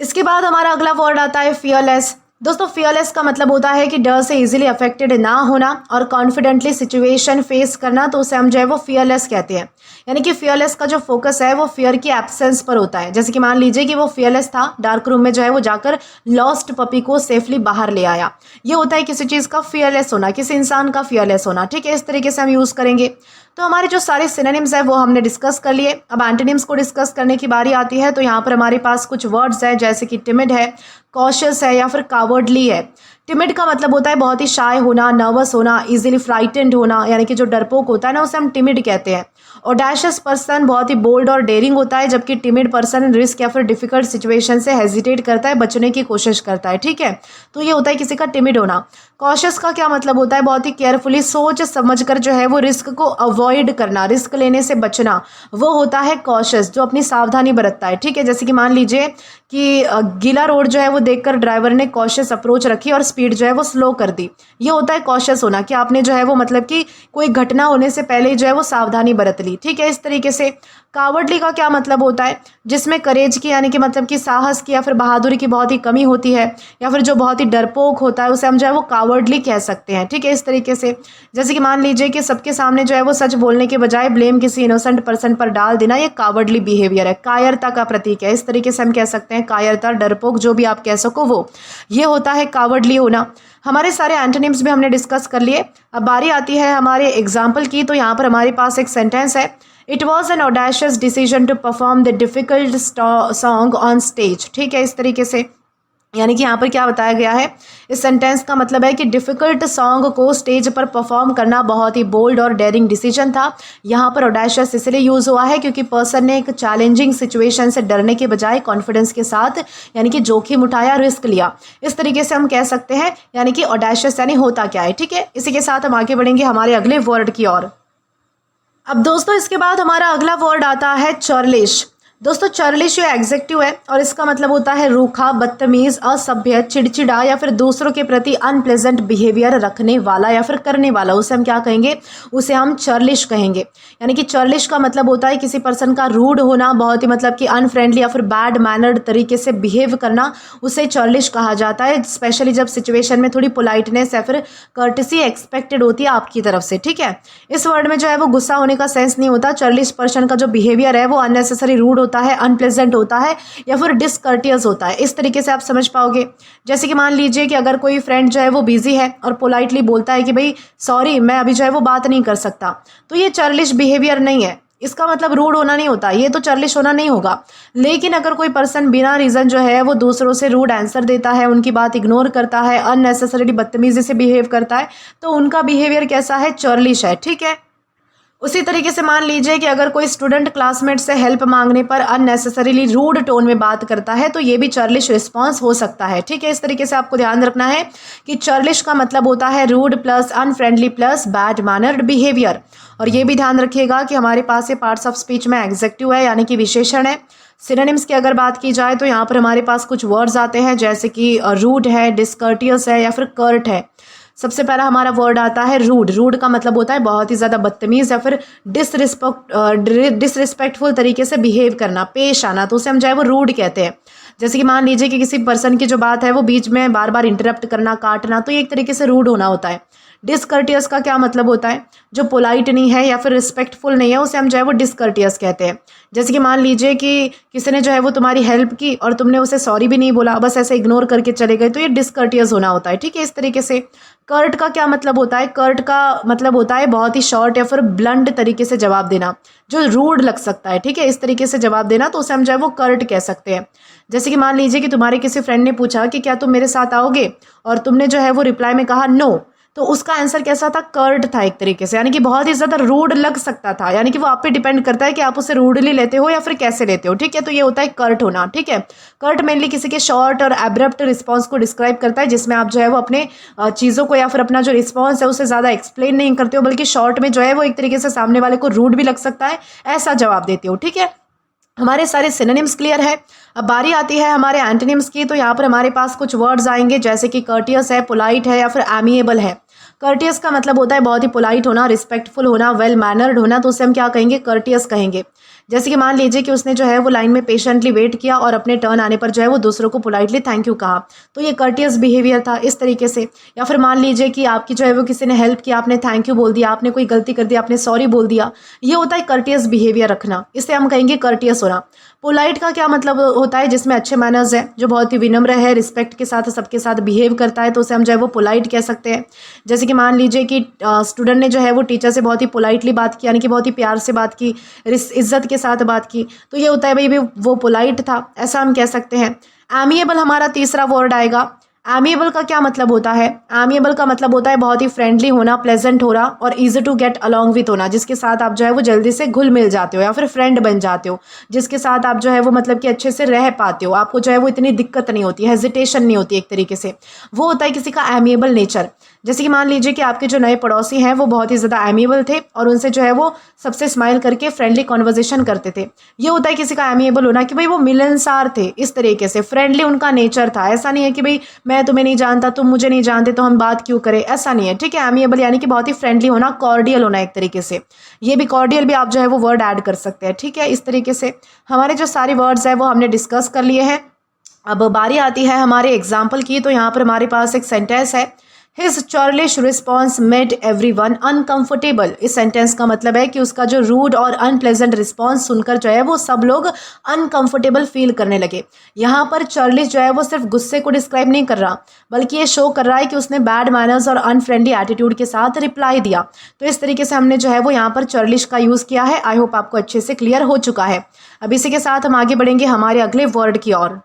इसके बाद हमारा अगला वर्ड आता है फियरलेस। दोस्तों फियरलेस का मतलब होता है कि डर से इजीली अफेक्टेड ना होना और कॉन्फिडेंटली सिचुएशन फेस करना, तो उसे हम जो है वो फियरलेस कहते हैं। यानी कि फियरलेस का जो फोकस है वो फियर की एब्सेंस पर होता है। जैसे कि मान लीजिए कि वो फियरलेस था, डार्क रूम में जो है वो जाकर लॉस्ट पपी को सेफली बाहर ले आया। ये होता है किसी चीज़ का फियरलेस होना, किसी इंसान का फियरलेस होना। ठीक है, इस तरीके से हम यूज़ करेंगे। तो हमारे जो सारे सिनोनिम्स है वो हमने डिस्कस कर लिए। अब एंटोनिम्स को डिस्कस करने की बारी आती है। तो यहाँ पर हमारे पास कुछ वर्ड्स हैं, जैसे कि टिमिड है, कॉशियस है या फिर कावर्डली है। टिमिड का मतलब होता है बहुत ही शाय होना, नर्वस होना, इजीली फ्राइटेंड होना, यानी कि जो डरपोक होता है ना उसे हम टिमिड कहते हैं। ऑडेशियस पर्सन बहुत ही बोल्ड और डेयरिंग होता है, जबकि टिमिड पर्सन रिस्क या फिर डिफिकल्ट सिचुएशन से हेजिटेट करता है, बचने की कोशिश करता है। ठीक है, तो ये होता है किसी का टिमिड होना। कॉशियस का क्या मतलब होता है, बहुत ही केयरफुली सोच समझकर जो है वो रिस्क को अवॉइड करना, रिस्क लेने से बचना, वो होता है कॉशियस, जो अपनी सावधानी बरतता है। ठीक है, जैसे कि मान लीजिए कि गीला रोड जो है वो देखकर ड्राइवर ने कॉशियस अप्रोच रखी और स्पीड जो है वो स्लो कर दी। ये होता है कॉशियस होना, कि आपने जो है वो मतलब कि कोई घटना होने से पहले जो है वो सावधानी बरत ली। ठीक है, इस तरीके से। कावर्डली का क्या मतलब होता है, जिसमें करेज की यानी कि मतलब कि साहस की या फिर बहादुरी की बहुत ही कमी होती है, या फिर जो बहुत ही डरपोक होता है उसे हम जो है वो कावर्डली कह सकते हैं। ठीक है, इस तरीके से। जैसे कि मान लीजिए कि सबके सामने जो है वो सच बोलने के बजाय ब्लेम किसी इनोसेंट पर्सन पर डाल देना, ये कावर्डली बिहेवियर है, कायरता का प्रतीक है। इस तरीके से हम कह सकते हैं कायरता, डरपोक, जो भी आप कह सको वो, ये होता है कावर्डली होना। हमारे सारे एंटोनिम्स भी हमने डिस्कस कर लिए। अब बारी आती है हमारे एग्जाम्पल की। तो यहाँ पर हमारे पास एक सेंटेंस है, it was an audacious decision to perform the difficult song on stage. ठीक है, इस तरीके से, यानी कि यहाँ पर क्या बताया गया है, इस सेंटेंस का मतलब है कि डिफ़िकल्ट सॉन्ग को स्टेज पर परफॉर्म करना बहुत ही बोल्ड और डेयरिंग डिसीजन था। यहाँ पर ऑडेशियस इसलिए यूज़ हुआ है क्योंकि पर्सन ने एक चैलेंजिंग सिचुएशन से डरने के बजाय कॉन्फिडेंस के साथ यानी कि जोखिम उठाया, रिस्क लिया। इस तरीके से हम कह सकते हैं, यानी कि ऑडेशियस यानी होता क्या है। ठीक है, इसी के साथ हम आगे बढ़ेंगे हमारे अगले वर्ड की ओर। अब दोस्तों इसके बाद हमारा अगला वर्ड आता है चर्लिश। दोस्तों चर्लिश ये एग्जेक्टिव है और इसका मतलब होता है रूखा, बदतमीज, असभ्य, चिड़चिड़ा या फिर दूसरों के प्रति अनप्लेजेंट बिहेवियर रखने वाला या फिर करने वाला, उसे हम क्या कहेंगे, उसे हम चर्लिश कहेंगे। यानी कि चर्लिश का मतलब होता है किसी पर्सन का रूड होना, बहुत ही मतलब कि अनफ्रेंडली या फिर बैड मैनर्ड तरीके से बिहेव करना, उसे चर्लिश कहा जाता है। स्पेशली जब सिचुएशन में थोड़ी पोलाइटनेस या फिर कर्टसी एक्सपेक्टेड होती है आपकी तरफ से। ठीक है, इस वर्ड में जो है वो गुस्सा होने का सेंस नहीं होता। चर्लिश पर्सन का जो बिहेवियर है वो अननेसेसरी रूड होता है, अनप्लेजेंट होता है या फिर डिसकर्टियस होता है। इस तरीके से आप समझ पाओगे। जैसे कि मान लीजिए कि अगर कोई फ्रेंड जो है वो बिजी है और पोलाइटली बोलता है कि भाई सॉरी मैं अभी जो है वो बात नहीं कर सकता, तो ये चर्लिश बिहेवियर नहीं है। इसका मतलब रूड होना नहीं होता, ये तो चर्लिश होना नहीं होगा। लेकिन अगर कोई पर्सन बिना रीज़न जो है वो दूसरों से रूड आंसर देता है, उनकी बात इग्नोर करता है, अननेसेसरीली बदतमीजी से बिहेव करता है, तो उनका बिहेवियर कैसा है, चर्लिश है। ठीक है, उसी तरीके से मान लीजिए कि अगर कोई स्टूडेंट क्लासमेट से हेल्प मांगने पर अननेसेसरीली रूड टोन में बात करता है, तो ये भी चर्लिश रिस्पॉन्स हो सकता है। ठीक है, इस तरीके से आपको ध्यान रखना है कि चर्लिश का मतलब होता है rude plus unfriendly plus bad mannered behaviour. और ये भी ध्यान रखिएगा कि हमारे पास ये पार्ट्स ऑफ स्पीच में एग्जेक्टिव है, यानी कि विशेषण है। सिनोनिम्स की अगर बात की जाए तो यहाँ पर हमारे पास कुछ वर्ड्स आते हैं, जैसे कि रूड है, डिसकर्टियस है या फिर कर्ट है। सबसे पहला हमारा वर्ड आता है रूड। रूड का मतलब होता है बहुत ही ज़्यादा बदतमीज़ या फिर डिसरिस्पेक्टफुल तरीके से बिहेव करना, पेश आना, तो उसे हम जो है वो रूड कहते हैं। जैसे कि मान लीजिए कि किसी पर्सन की जो बात है वो बीच में बार बार इंटरप्ट करना, काटना, तो ये एक तरीके से रूड होना होता है। डिसकर्टियस का क्या मतलब होता है, जो पोलाइट नहीं है या फिर रिस्पेक्टफुल नहीं है, उसे हम जो है वो डिसकर्टियस कहते हैं। जैसे कि मान लीजिए कि किसी ने जो है वो तुम्हारी हेल्प की और तुमने उसे सॉरी भी नहीं बोला, बस ऐसे इग्नोर करके चले गए, तो ये डिसकर्टियस होना होता है। ठीक है, इस तरीके से। कर्ट का क्या मतलब होता है, कर्ट का मतलब होता है बहुत ही शॉर्ट या फिर ब्लंट तरीके से जवाब देना, जो रूड लग सकता है। ठीक है, इस तरीके से जवाब देना, तो उसे हम जो है वो कर्ट कह सकते हैं। जैसे कि मान लीजिए कि तुम्हारे किसी फ्रेंड ने पूछा कि क्या तुम मेरे साथ आओगे, और तुमने जो है वो रिप्लाई में कहा नो, तो उसका आंसर कैसा था, कर्ट था एक तरीके से, यानी कि बहुत ही ज़्यादा रूड लग सकता था। यानी कि वो आप पे डिपेंड करता है कि आप उसे रूडली लेते हो या फिर कैसे लेते हो। ठीक है, तो ये होता है कर्ट होना। ठीक है, कर्ट मेनली किसी के शॉर्ट और एब्रप्ट रिस्पॉन्स को डिस्क्राइब करता है, जिसमें आप जो है वो अपने चीज़ों को या फिर अपना जो रिस्पॉन्स है उसे ज़्यादा एक्सप्लेन नहीं करते हो, बल्कि शॉर्ट में जो है वो एक तरीके से सामने वाले को रूड भी लग सकता है, ऐसा जवाब देते हो। ठीक है, हमारे सारे सिनोनिम्स क्लियर है। अब बारी आती है हमारे एंटोनिम्स की। तो यहाँ पर हमारे पास कुछ वर्ड्स आएंगे, जैसे कि कर्टियस है, पोलाइट है या फिर एमिएबल है। कर्टियस का मतलब होता है बहुत ही पोलाइट होना, रिस्पेक्टफुल होना, वेल मैनर्ड होना, तो उसे हम क्या कहेंगे, कर्टियस कहेंगे। जैसे कि मान लीजिए कि उसने जो है वो लाइन में पेशेंटली वेट किया और अपने टर्न आने पर जो है वो दूसरों को पोलाइटली थैंक यू कहा, तो ये कर्टियस बिहेवियर था, इस तरीके से। या फिर मान लीजिए कि आपकी जो है वो किसी ने हेल्प किया, आपने थैंक यू बोल दिया, आपने कोई गलती कर दी, आपने सॉरी बोल दिया, ये होता है कर्टियस बिहेवियर रखना, इसे हम कहेंगे कर्टियस होना। पोलाइट का क्या मतलब होता है, जिसमें अच्छे मैनर्स है, जो बहुत ही विनम्र है, रिस्पेक्ट के साथ सबके साथ बिहेव करता है, तो उसे हम जो है वो पोलाइट कह सकते हैं। जैसे कि मान लीजिए कि स्टूडेंट ने जो है वो टीचर से बहुत ही पोलाइटली बात की, यानी कि बहुत ही प्यार से बात की, इज्जत के के साथ बात की, तो ये होता है भाई वो पोलाइट था, ऐसा हम कह सकते हैं। एमिएबल हमारा तीसरा वर्ड आएगा। एमिएबल का क्या मतलब होता है? एमिएबल का मतलब होता है बहुत ही फ्रेंडली होना, प्लेजेंट होना और easy to get along with होना, जिसके साथ आप जो है वो जल्दी से घुल मिल जाते हो या फिर फ्रेंड बन जाते हो, जिसके साथ आप जो है वो मतलब कि अच्छे से रह पाते हो, आपको जो है वो इतनी दिक्कत नहीं होती, हेजिटेशन नहीं होती एक तरीके से। वो होता है किसी का एमिएबल नेचर। जैसे कि मान लीजिए कि आपके जो नए पड़ोसी हैं वो बहुत ही ज़्यादा एमिएबल थे और उनसे जो है वो सबसे स्माइल करके फ्रेंडली कॉन्वर्जेशन करते थे। ये होता है किसी का एमिएबल होना कि भाई वो मिलनसार थे, इस तरीके से फ्रेंडली उनका नेचर था। ऐसा नहीं है कि भाई मैं तुम्हें नहीं जानता, तुम मुझे नहीं जानते, तो हम बात क्यों करें, ऐसा नहीं है, ठीक है। एमिएबल यानी कि बहुत ही फ्रेंडली होना, कॉर्डियल होना एक तरीके से। ये भी कॉर्डियल भी आप जो है वो वर्ड ऐड कर सकते हैं, ठीक है। इस तरीके से हमारे जो सारे वर्ड्स हैं वो हमने डिस्कस कर लिए हैं। अब बारी आती है हमारे एग्जाम्पल की। तो यहाँ पर हमारे पास एक सेंटेंस है, His churlish response made everyone uncomfortable। इस सेंटेंस का मतलब है कि उसका जो रूड और अनप्लेजेंट रिस्पॉन्स सुनकर जो है वो सब लोग अनकंफर्टेबल फील करने लगे। यहाँ पर चर्लिश जो है वो सिर्फ गुस्से को डिस्क्राइब नहीं कर रहा, बल्कि ये शो कर रहा है कि उसने बैड मैनर्स और अनफ्रेंडली एटीट्यूड के साथ रिप्लाई दिया। तो इस तरीके से हमने जो है वो यहाँ पर चर्लिश का यूज़ किया है। आई होप आपको अच्छे से क्लियर हो चुका है। अब इसी के साथ हम आगे बढ़ेंगे हमारे अगले वर्ड की ओर।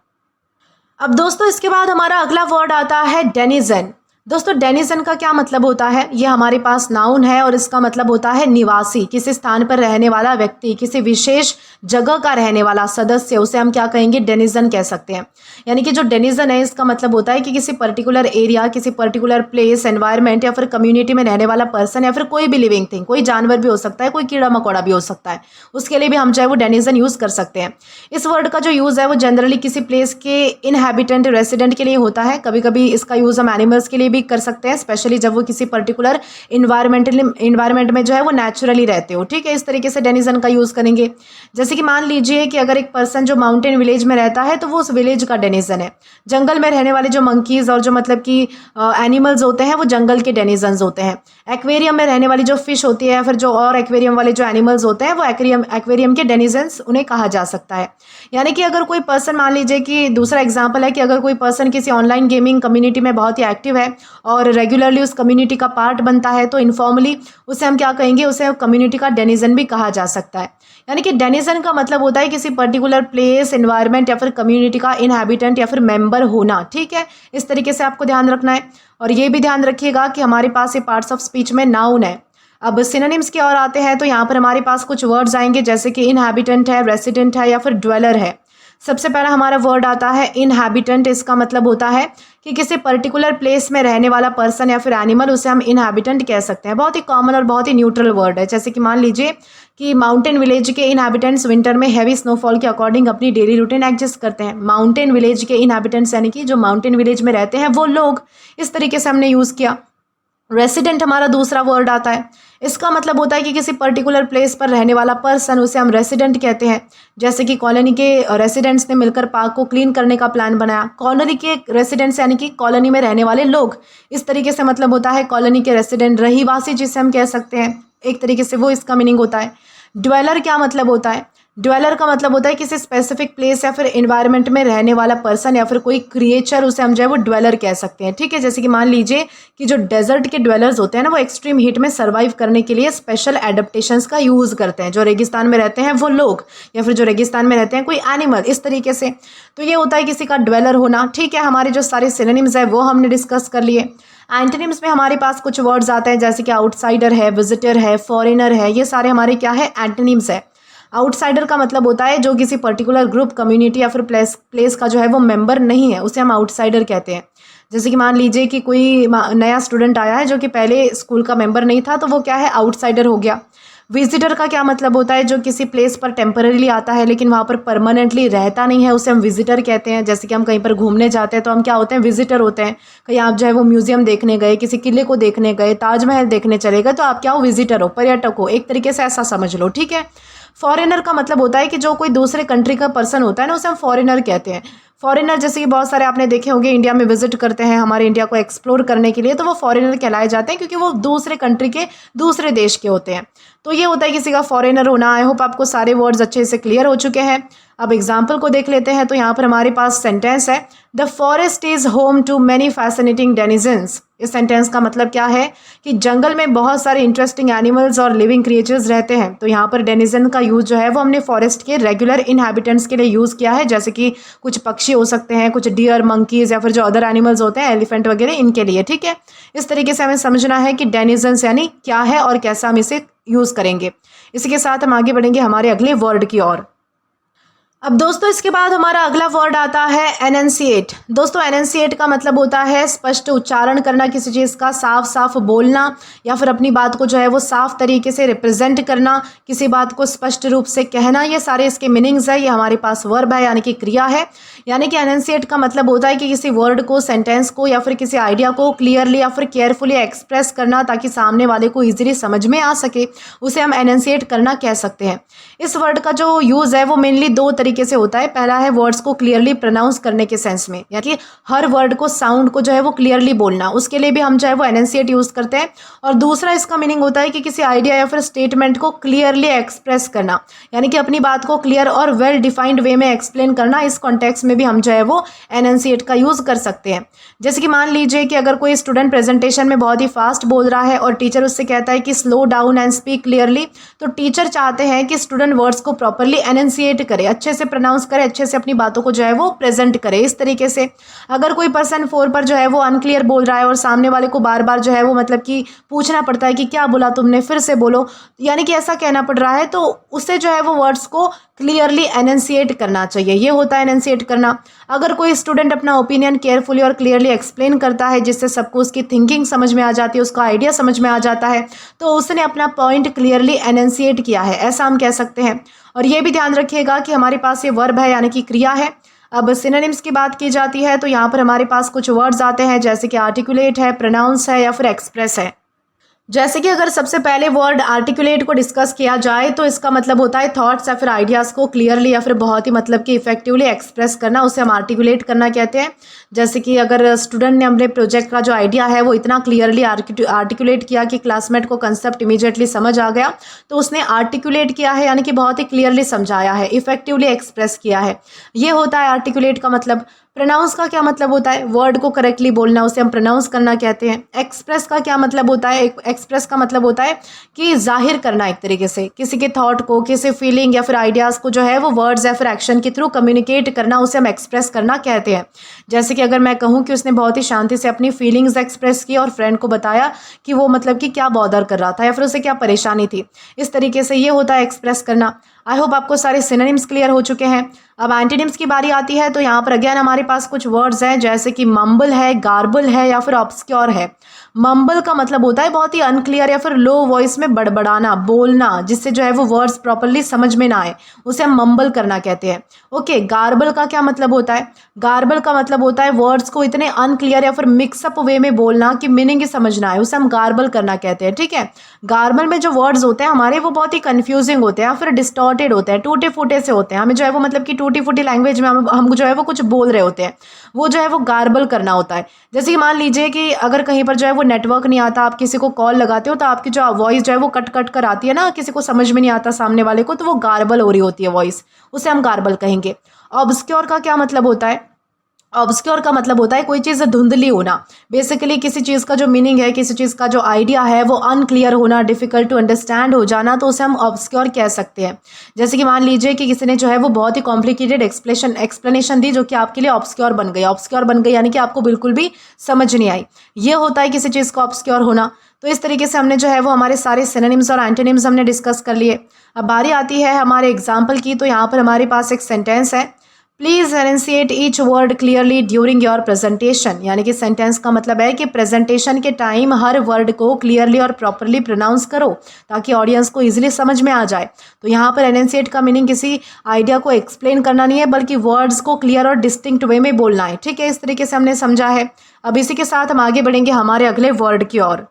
अब दोस्तों इसके बाद हमारा अगला वर्ड आता है डेनिजन। दोस्तों डेनिजन का क्या मतलब होता है? ये हमारे पास नाउन है और इसका मतलब होता है निवासी, किसी स्थान पर रहने वाला व्यक्ति, किसी विशेष जगह का रहने वाला सदस्य, उसे हम क्या कहेंगे? डेनिजन कह सकते हैं। यानी कि जो डेनिजन है इसका मतलब होता है कि किसी पर्टिकुलर एरिया, किसी पर्टिकुलर प्लेस, एनवायरनमेंट या फिर कम्युनिटी में रहने वाला पर्सन या फिर कोई भी लिविंग थिंग, कोई जानवर भी हो सकता है, कोई कीड़ा मकोड़ा भी हो सकता है, उसके लिए भी हम चाहे वो डेनिजन यूज़ कर सकते हैं। इस वर्ड का जो यूज़ है वो जनरली किसी प्लेस के इनहैबिटेंट, रेसिडेंट के लिए होता है। कभी कभी इसका यूज़ हम एनिमल्स के लिए भी कर सकते हैं, स्पेशली जब वो किसी पर्टिकुलर इन्वायरमेंट में जो है वो नेचुरली रहते हो, ठीक है। इस तरीके से डेनिजन का यूज़ करेंगे। जैसे कि मान लीजिए कि अगर एक पर्सन जो माउंटेन विलेज में रहता है तो वो उस विलेज का डेनिजन है। जंगल में रहने वाले जो मंकीज़ और जो मतलब कि एनिमल्स होते हैं वो जंगल के डेनिजन्स होते हैं। एक्वेरियम में रहने वाली जो फिश होती है या फिर जो और एक्वेरियम वाले जो एनिमल्स होते हैं वो एक्वेरियम के डेनिजन्स उन्हें कहा जा सकता है। यानी कि अगर कोई पर्सन, मान लीजिए कि दूसरा एग्जाम्पल है कि अगर कोई पर्सन किसी ऑनलाइन गेमिंग कम्युनिटी में बहुत ही एक्टिव है और रेगुलरली उस कम्युनिटी का पार्ट बनता है, तो इनफॉर्मली उसे हम क्या कहेंगे? उसे कम्युनिटी का डेनिजन भी कहा जा सकता है। यानी कि डेनिजन का मतलब होता है किसी पर्टिकुलर प्लेस, एनवायरनमेंट या फिर कम्युनिटी का इनहैबिटेंट या फिर मेंबर होना, ठीक है। इस तरीके से आपको ध्यान रखना है। और ये भी ध्यान रखिएगा कि हमारे पास ये पार्ट्स ऑफ स्पीच में नाउन है। अब सिनोनिम्स की ओर आते हैं तो यहाँ पर हमारे पास कुछ वर्ड्स आएंगे, जैसे कि इनहैबिटेंट है, रेसिडेंट है या फिर ड्वेलर है। सबसे पहला हमारा वर्ड आता है इनहैबिटेंट। इसका मतलब होता है कि किसी पर्टिकुलर प्लेस में रहने वाला पर्सन या फिर एनिमल, उसे हम इनहैबिटेंट कह सकते हैं। बहुत ही कॉमन और बहुत ही न्यूट्रल वर्ड है। जैसे कि मान लीजिए कि माउंटेन विलेज के इनहैबिटेंट्स विंटर में हैवी स्नोफॉल के अकॉर्डिंग अपनी डेली रूटीन एडजस्ट करते हैं। माउंटेन विलेज के इनहैबिटेंट्स यानी कि जो माउंटेन विलेज में रहते हैं वो लोग, इस तरीके से हमने यूज़ किया। रेसिडेंट हमारा दूसरा वर्ड आता है। इसका मतलब होता है कि किसी पर्टिकुलर प्लेस पर रहने वाला पर्सन, उसे हम रेसिडेंट कहते हैं। जैसे कि कॉलोनी के रेसिडेंट्स ने मिलकर पार्क को क्लीन करने का प्लान बनाया। कॉलोनी के रेसिडेंट्स यानी कि कॉलोनी में रहने वाले लोग, इस तरीके से मतलब होता है कॉलोनी के रेसिडेंट, रहीवासी जिसे हम कह सकते हैं, एक तरीके से वो इसका मीनिंग होता है। ड्वेलर क्या मतलब होता है? ड्वेलर का मतलब होता है किसी स्पेसिफिक प्लेस या फिर एनवायरनमेंट में रहने वाला पर्सन या फिर कोई क्रिएचर, उसे हम जो है वो ड्वेलर कह सकते हैं, ठीक है। जैसे कि मान लीजिए कि जो डेजर्ट के ड्वेलर्स होते हैं ना, वो एक्सट्रीम हीट में सर्वाइव करने के लिए स्पेशल एडेप्टेशंस का यूज़ करते हैं। जो रेगिस्तान में रहते हैं वो लोग या फिर जो रेगिस्तान में रहते हैं कोई एनिमल, इस तरीके से। तो ये होता है किसी का ड्वेलर होना, ठीक है। हमारे जो सारे सिनोनिम्स है वो हमने डिस्कस कर लिए। एंटोनिम्स में हमारे पास कुछ वर्ड्स आते हैं, जैसे कि आउटसाइडर है, विजिटर है, फॉरेनर है। ये सारे हमारे क्या है? एंटोनिम्स है। आउटसाइडर का मतलब होता है जो किसी पर्टिकुलर ग्रुप, कम्युनिटी या फिर प्लेस का जो है वो मेंबर नहीं है, उसे हम आउटसाइडर कहते हैं। जैसे कि मान लीजिए कि कोई नया स्टूडेंट आया है जो कि पहले स्कूल का मेंबर नहीं था, तो वो क्या है? आउटसाइडर हो गया। विजिटर का क्या मतलब होता है? जो किसी प्लेस पर टेम्पररीली आता है लेकिन वहाँ पर परमानेंटली रहता नहीं है, उसे हम विजिटर कहते हैं। जैसे कि हम कहीं पर घूमने जाते हैं तो हम क्या होते हैं? विजिटर होते हैं। कहीं आप जो है वो म्यूजियम देखने गए, किसी किले को देखने गए, ताजमहल देखने चले गए, तो आप क्या हो? विजिटर हो, पर्यटक हो, एक तरीके से ऐसा समझ लो, ठीक है। फॉरेनर का मतलब होता है कि जो कोई दूसरे कंट्री का पर्सन होता है ना, उसे हम फॉरेनर कहते हैं। फॉरेनर जैसे कि बहुत सारे आपने देखे होंगे इंडिया में विजिट करते हैं हमारे इंडिया को एक्सप्लोर करने के लिए, तो वो फॉरेनर कहलाए जाते हैं क्योंकि वो दूसरे कंट्री के, दूसरे देश के होते हैं। तो ये होता है किसी का फॉरेनर होना। आई होप आपको सारे वर्ड्स अच्छे से क्लियर हो चुके हैं। अब एग्जाम्पल को देख लेते हैं। तो यहाँ पर हमारे पास सेंटेंस है, the forest is home to many fascinating denizens. इस सेंटेंस का मतलब क्या है कि जंगल में बहुत सारे इंटरेस्टिंग एनिमल्स और लिविंग क्रिएचर्स रहते हैं। तो यहाँ पर डेनिजन का यूज़ जो है वो हमने फॉरेस्ट के रेगुलर इनहैबिटेंट्स के लिए यूज़ किया है, जैसे कि कुछ पक्षी हो सकते हैं, कुछ डियर, मंकीज़ या फिर जो अदर एनिमल्स होते हैं, एलिफेंट वगैरह, इनके लिए। ठीक है, इस तरीके से हमें समझना है कि डेनिजन्स यानी क्या है और कैसा हम इसे यूज़ करेंगे। इसी के साथ हम आगे बढ़ेंगे हमारे अगले वर्ड की ओर। अब दोस्तों इसके बाद हमारा अगला वर्ड आता है एनंसिएट। दोस्तों एनंसिएट का मतलब होता है स्पष्ट उच्चारण करना, किसी चीज़ का साफ साफ बोलना या फिर अपनी बात को जो है वो साफ तरीके से रिप्रेजेंट करना, किसी बात को स्पष्ट रूप से कहना, ये सारे इसके मीनिंग्स है। ये हमारे पास वर्ब है यानी कि क्रिया है। यानी कि एनंसिएट का मतलब होता है कि किसी वर्ड को, सेंटेंस को या फिर किसी आइडिया को क्लियरली या फिर केयरफुली एक्सप्रेस करना ताकि सामने वाले को ईजिली समझ में आ सके, उसे हम एनंसिएट करना कह सकते हैं। इस वर्ड का जो यूज़ है वो मेनली दो तरीके से होता है। पहला है वर्ड्स को क्लियरली प्रोनाउंस करने के सेंस में, यानी कि हर वर्ड को, साउंड को जो है वो क्लियरली बोलना, उसके लिए भी हम जो है वो एनंसिएट यूज़ करते हैं। और दूसरा इसका मीनिंग होता है कि किसी आइडिया या फिर स्टेटमेंट को क्लियरली एक्सप्रेस करना, यानी कि अपनी बात को क्लियर और वेल डिफाइंड वे में एक्सप्लेन करना। इस कॉन्टेक्स्ट में भी हम जो है वो एनंसिएट का यूज़ कर सकते हैं। जैसे कि मान लीजिए कि अगर कोई स्टूडेंट प्रेजेंटेशन में बहुत ही फास्ट बोल रहा है और टीचर उससे कहता है कि slow down and speak clearly, तो टीचर चाहते हैं कि स्टूडेंट वर्ड्स को प्रॉपरली एनंसिएट करे, अच्छे से प्रोनाउंस करे, अच्छे से अपनी बातों को जो है वो प्रेजेंट करे। इस तरीके से अगर कोई पर्सन 4 पर जो है वो अनक्लियर बोल रहा है और सामने वाले को बार बार जो है वो मतलब कि पूछना पड़ता है कि क्या बोला तुमने, फिर से बोलो, यानी कि ऐसा कहना पड़ रहा है, तो उससे जो है वो वर्ड्स को क्लियरली एनंसिएट करना चाहिए। ये होता है एनंसिएट करना। अगर कोई स्टूडेंट अपना ओपिनियन केयरफुली और क्लियरली एक्सप्लेन करता है जिससे सबको उसकी थिंकिंग समझ में आ जाती है, उसका आइडिया समझ में आ जाता है, तो उसने अपना पॉइंट क्लियरली एनंसिएट किया है, ऐसा हम कह सकते हैं। और ये भी ध्यान रखिएगा कि हमारे पास ये वर्ब है यानी कि क्रिया है। अब सिनोनिम्स की बात की जाती है तो यहाँ पर हमारे पास कुछ वर्ड्स आते हैं, जैसे कि आर्टिकुलेट है, प्रोनाउंस है या फिर एक्सप्रेस है। जैसे कि अगर सबसे पहले वर्ड आर्टिकुलेट को डिस्कस किया जाए तो इसका मतलब होता है थॉट्स या फिर आइडियाज़ को क्लियरली या फिर बहुत ही मतलब कि इफेक्टिवली एक्सप्रेस करना, उसे हम आर्टिकुलेट करना कहते हैं। जैसे कि अगर स्टूडेंट ने अपने प्रोजेक्ट का जो आइडिया है वो इतना क्लियरली आर्टिकुलेट किया कि क्लासमेट को कंसेप्ट इमीडिएटली समझ आ गया, तो उसने आर्टिकुलेट किया है, यानी कि बहुत ही क्लियरली समझाया है, इफेक्टिवली एक्सप्रेस किया है। ये होता है आर्टिकुलेट का मतलब। प्रोनाउंस का क्या मतलब होता है? वर्ड को करेक्टली बोलना, उसे हम प्रोनाउंस करना कहते हैं। एक्सप्रेस का क्या मतलब होता है? एक्सप्रेस का मतलब होता है कि जाहिर करना, एक तरीके से किसी के थॉट को, किसी फीलिंग या फिर आइडियाज़ को जो है वो वर्ड्स या फिर एक्शन के थ्रू कम्युनिकेट करना, उसे हम एक्सप्रेस करना कहते हैं। जैसे कि अगर मैं कहूँ कि उसने बहुत ही शांति से अपनी फीलिंग्स एक्सप्रेस की और फ्रेंड को बताया कि वो मतलब कि क्या बॉदर कर रहा था या फिर उसे क्या परेशानी थी, इस तरीके से ये होता है एक्सप्रेस करना। आई होप आपको सारे सिनोनिम्स क्लियर हो चुके हैं। अब एंटीनिम्स की बारी आती है तो यहाँ पर अगेन हमारे पास कुछ वर्ड्स हैं, जैसे कि मम्बल है, गार्बल है या फिर ऑब्सक्योर है। मम्बल का मतलब होता है बहुत ही अनक्लियर या फिर लो वॉइस में बड़बड़ाना, बोलना, जिससे जो है वो वर्ड्स प्रॉपरली समझ में ना आए, उसे हम मम्बल करना कहते हैं। ओके, गार्बल का क्या मतलब होता है? गार्बल का मतलब होता है वर्ड्स को इतने अनक्लियर या फिर मिक्सअप वे में बोलना कि मीनिंग ही समझ ना आए, उसे हम गार्बल करना कहते हैं। ठीक है, गार्बल में जो वर्ड्स होते हैं हमारे वो बहुत ही कन्फ्यूजिंग होते हैं या फिर डिस्टॉर्टेड होते हैं, टूटे फूटे से होते हैं। हमें जो है वो मतलब कि टूटी फूटी लैंग्वेज में हम जो है वो कुछ बोल रहे होते हैं, वो जो है वो गार्बल करना होता है। जैसे कि मान लीजिए कि अगर कहीं पर जो है वो नेटवर्क नहीं आता, आप किसी को कॉल लगाते हो तो आपकी जो वॉइस जो है वो कट कट कर आती है ना, किसी को समझ में नहीं आता सामने वाले को, तो वो गार्बल हो रही होती है वॉइस, उसे हम गार्बल कहेंगे। ऑब्सक्योर का क्या मतलब होता है? ऑब्सक्योर का मतलब होता है कोई चीज़ धुंधली होना। बेसिकली किसी चीज़ का जो मीनिंग है, किसी चीज़ का जो आइडिया है वो अनक्लियर होना, डिफ़िकल्ट टू अंडरस्टैंड हो जाना, तो उसे हम ऑब्सक्योर कह सकते हैं। जैसे कि मान लीजिए कि किसी ने जो है वो बहुत ही कॉम्प्लिकेटेड एक्सप्लेनेशन दी जो कि आपके लिए ऑब्सक्योर बन गई। ऑब्सक्योर बन गई यानी कि आपको बिल्कुल भी समझ नहीं आई, ये होता है किसी चीज़ को ऑब्सक्योर होना। तो इस तरीके से हमने जो है वो हमारे सारे सिनोनिम्स और एंटोनिम्स हमने डिस्कस कर लिए। अब बारी आती है हमारे एग्जाम्पल की। तो यहाँ पर हमारे पास एक सेंटेंस है, please enunciate each word clearly during your presentation. यानी कि सेंटेंस का मतलब है कि प्रेजेंटेशन के टाइम हर वर्ड को क्लियरली और प्रॉपरली प्रोनाउंस करो ताकि ऑडियंस को इजीली समझ में आ जाए। तो यहाँ पर एनंसिएट का मीनिंग किसी आइडिया को एक्सप्लेन करना नहीं है, बल्कि वर्ड्स को क्लियर और डिस्टिंक्ट वे में बोलना है। ठीक है, इस तरीके से हमने समझा है। अब इसी के साथ हम आगे बढ़ेंगे हमारे अगले वर्ड की ओर।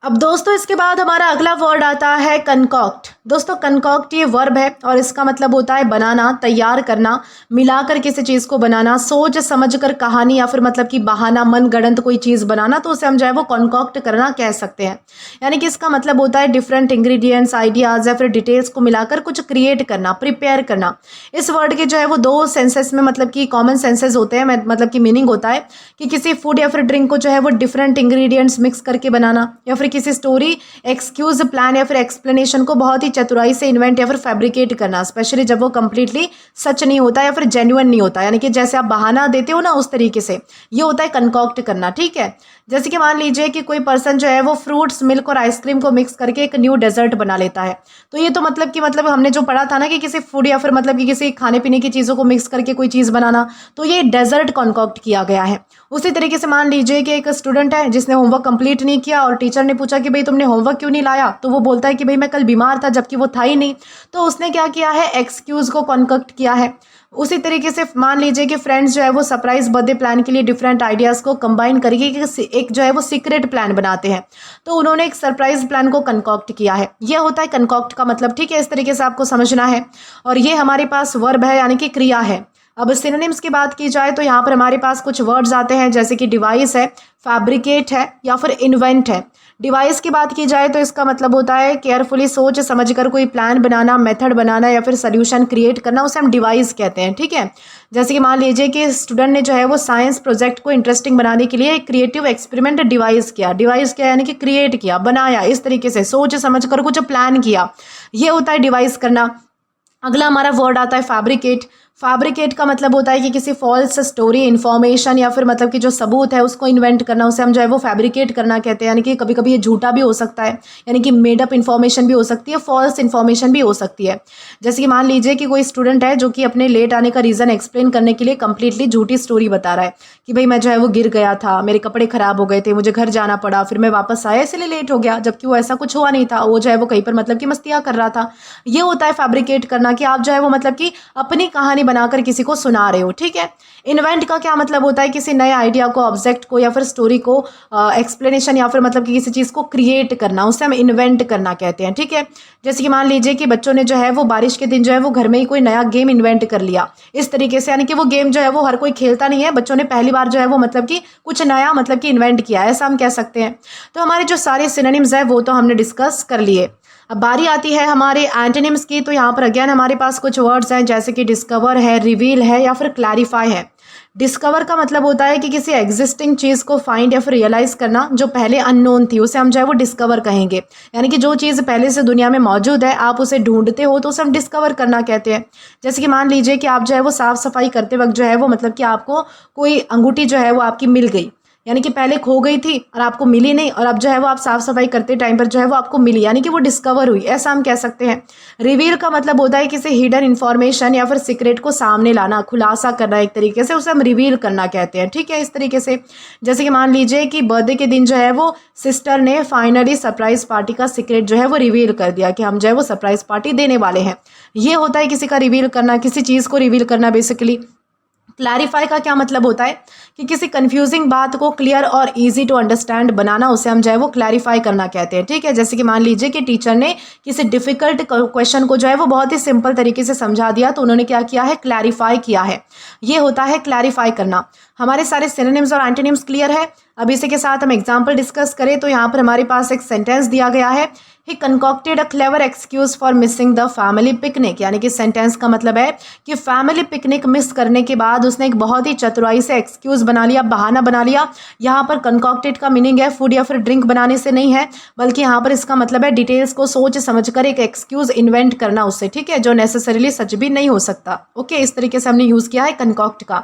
अब दोस्तों इसके बाद हमारा अगला वर्ड आता है कंकॉक्ट। दोस्तों कंकॉक्ट ये वर्ब है और इसका मतलब होता है बनाना, तैयार करना, मिलाकर किसी चीज़ को बनाना, सोच समझकर कहानी या फिर मतलब कि बहाना, मनगढ़ंत कोई चीज़ बनाना, तो उसे हम जो है वो कंकॉक्ट करना कह सकते हैं। यानी कि इसका मतलब होता है डिफरेंट इंग्रेडिएंट्स, आइडियाज़ या फिर डिटेल्स को मिलाकर कुछ क्रिएट करना, प्रिपेयर करना। इस वर्ड के जो है वो दो सेंसेस में मतलब कि कॉमन सेंसेस होते हैं, मतलब कि मीनिंग होता है कि किसी फूड या फिर ड्रिंक को जो है वो डिफरेंट इंग्रेडिएंट्स मिक्स करके बनाना, या फिर किसी स्टोरी, एक्सक्यूज, प्लान या फिर एक्सप्लेनेशन को बहुत ही चतुराई से इन्वेंट या फिर फैब्रिकेट करना, स्पेशली जब वो कंप्लीटली सच नहीं होता या फिर जेन्युइन नहीं होता, यानी कि जैसे आप बहाना देते हो ना उस तरीके से, ये होता है कंकॉक्ट करना। ठीक है, जैसे कि मान लीजिए कि कोई पर्सन जो है वो फ्रूट्स, मिल्क और आइसक्रीम को मिक्स करके एक न्यू डेजर्ट बना लेता है, तो ये तो मतलब कि मतलब हमने जो पढ़ा था ना कि किसी फूड या फिर मतलब कि किसी खाने पीने की चीज़ों को मिक्स करके कोई चीज़ बनाना, तो ये डेजर्ट कंकॉक्ट किया गया है। उसी तरीके से मान लीजिए कि एक स्टूडेंट है जिसने होमवर्क कंप्लीट नहीं किया और टीचर ने पूछा कि भाई तुमने होमवर्क क्यों नहीं लाया, तो वो बोलता है कि भाई मैं कल बीमार था, जबकि वो था ही नहीं, तो उसने क्या किया है, एक्सक्यूज़ को कंकॉक्ट किया है। उसी तरीके से मान लीजिए कि फ्रेंड्स जो है वो सरप्राइज बर्थडे प्लान के लिए डिफरेंट आइडियाज़ को कंबाइन करके एक जो है वो सीक्रेट प्लान बनाते हैं, तो उन्होंने एक सरप्राइज प्लान को कंकॉक्ट किया है। ये होता है कंकॉक्ट का मतलब। ठीक है, इस तरीके से आपको समझना है। और ये हमारे पास वर्ब है, यानी कि क्रिया है। अब सिनोनिम्स की बात की जाए तो यहाँ पर हमारे पास कुछ वर्ड्स आते हैं, जैसे कि डिवाइस है, फैब्रिकेट है या फिर इन्वेंट है। डिवाइस की बात की जाए तो इसका मतलब होता है केयरफुली सोच समझकर कोई प्लान बनाना, मेथड बनाना या फिर सोल्यूशन क्रिएट करना, उसे हम डिवाइस कहते हैं। ठीक है, जैसे कि मान लीजिए कि स्टूडेंट ने जो है वो साइंस प्रोजेक्ट को इंटरेस्टिंग बनाने के लिए एक क्रिएटिव एक्सपेरिमेंट डिवाइस किया। डिवाइस किया यानी कि क्रिएट किया, बनाया, इस तरीके से सोच समझकर कुछ प्लान किया, ये होता है डिवाइस करना। अगला हमारा वर्ड आता है फैब्रिकेट। फैब्रिकेट का मतलब होता है कि किसी फॉल्स स्टोरी, इन्फॉर्मेशन या फिर मतलब कि जो सबूत है उसको इन्वेंट करना, उसे हम जो है वो फैब्रिकेट करना कहते हैं। यानी कि कभी कभी ये झूठा भी हो सकता है, यानी कि मेड अप इन्फॉर्मेशन भी हो सकती है, फॉल्स इन्फॉर्मेशन भी हो सकती है। जैसे कि मान लीजिए कि कोई स्टूडेंट है जो कि अपने लेट आने का रीज़न एक्सप्लेन करने के लिए कंप्लीटली झूठी स्टोरी बता रहा है कि भाई मैं जो है वो गिर गया था, मेरे कपड़े खराब हो गए थे, मुझे घर जाना पड़ा, फिर मैं वापस आया इसलिए लेट हो गया, जबकि वो ऐसा कुछ हुआ नहीं था, वो जो है वो कहीं पर मतलब कि मस्तियाँ कर रहा था। ये होता है फैब्रिकेट करना, कि आप जो है वो मतलब कि अपनी कहानी बनाकर किसी को सुना रहे हो। ठीक है, इन्वेंट का क्या मतलब होता है, किसी नए आइडिया को, ऑब्जेक्ट को या फिर स्टोरी को, एक्सप्लेनेशन या फिर मतलब कि किसी चीज़ को क्रिएट करना, उसे हम इन्वेंट करना कहते हैं। ठीक है, जैसे कि मान लीजिए कि बच्चों ने जो है वो बारिश के दिन जो है वो घर में ही कोई नया गेम इन्वेंट कर लिया, इस तरीके से, यानी कि वो गेम जो है वो हर कोई खेलता नहीं है, बच्चों ने पहली बार जो है वो मतलब कि कुछ नया मतलब कि इन्वेंट किया, ऐसा हम कह सकते हैं। तो हमारे जो सारे सिनोनिम्स है वो तो हमने डिस्कस कर लिए। अब बारी आती है हमारे एंटोनिम्स की। तो यहाँ पर अगेन हमारे पास कुछ वर्ड्स हैं, जैसे कि डिस्कवर है, रिवील है या फिर क्लैरिफाई है। डिस्कवर का मतलब होता है कि किसी एग्जिस्टिंग चीज़ को फाइंड या फिर रियलाइज़ करना जो पहले अननोन थी, उसे हम जो है वो डिस्कवर कहेंगे। यानी कि जो चीज़ पहले से दुनिया में मौजूद है, आप उसे ढूंढते हो, तो उसे हम डिस्कवर करना कहते हैं। जैसे कि मान लीजिए कि आप जो है वो साफ़ सफाई करते वक्त जो है वो मतलब कि आपको कोई अंगूठी जो है वो आपकी मिल गई, यानी कि पहले खो गई थी और आपको मिली नहीं, और अब जो है वो आप साफ सफाई करते टाइम पर जो है वो आपको मिली, यानी कि वो डिस्कवर हुई, ऐसा हम कह सकते हैं। रिवील का मतलब होता है किसी हिडन इन्फॉर्मेशन या फिर सीक्रेट को सामने लाना, खुलासा करना, एक तरीके से उसे हम रिवील करना कहते हैं। ठीक है, इस तरीके से जैसे कि मान लीजिए कि बर्थडे के दिन जो है वो सिस्टर ने फाइनली सरप्राइज पार्टी का सीक्रेट जो है वो रिवील कर दिया कि हम जो है वो सरप्राइज पार्टी देने वाले हैं। ये होता है किसी का रिवील करना, किसी चीज़ को रिवील करना बेसिकली। क्लैरिफाई का क्या मतलब होता है कि किसी कंफ्यूजिंग बात को क्लियर और इजी टू अंडरस्टैंड बनाना, उसे हम जो है वो क्लैरिफाई करना कहते हैं। ठीक है, जैसे कि मान लीजिए कि टीचर ने किसी डिफिकल्ट क्वेश्चन को जो है वो बहुत ही सिंपल तरीके से समझा दिया, तो उन्होंने क्या किया है, क्लैरिफाई किया है। ये होता है क्लैरिफाई करना। हमारे सारे सिनोनिम्स और एंटोनिम्स क्लियर है। अब इसी के साथ हम एग्जाम्पल डिस्कस करें तो यहाँ पर हमारे पास एक सेंटेंस दिया गया है, he concocted a clever excuse for missing the family picnic. यानी कि सेंटेंस का मतलब है कि फैमिली पिकनिक मिस करने के बाद उसने एक बहुत ही चतुराई से एक्सक्यूज बना लिया, बहाना बना लिया। यहाँ पर कंकॉक्टेड का मीनिंग है फूड या फिर ड्रिंक बनाने से नहीं है, बल्कि यहाँ पर इसका मतलब है डिटेल्स को सोच समझकर एक एक्सक्यूज इन्वेंट करना उससे, ठीक है, जो नेसेसरीली सच भी नहीं हो सकता। ओके, इस तरीके से हमने यूज़ किया है कंकॉक्ट का।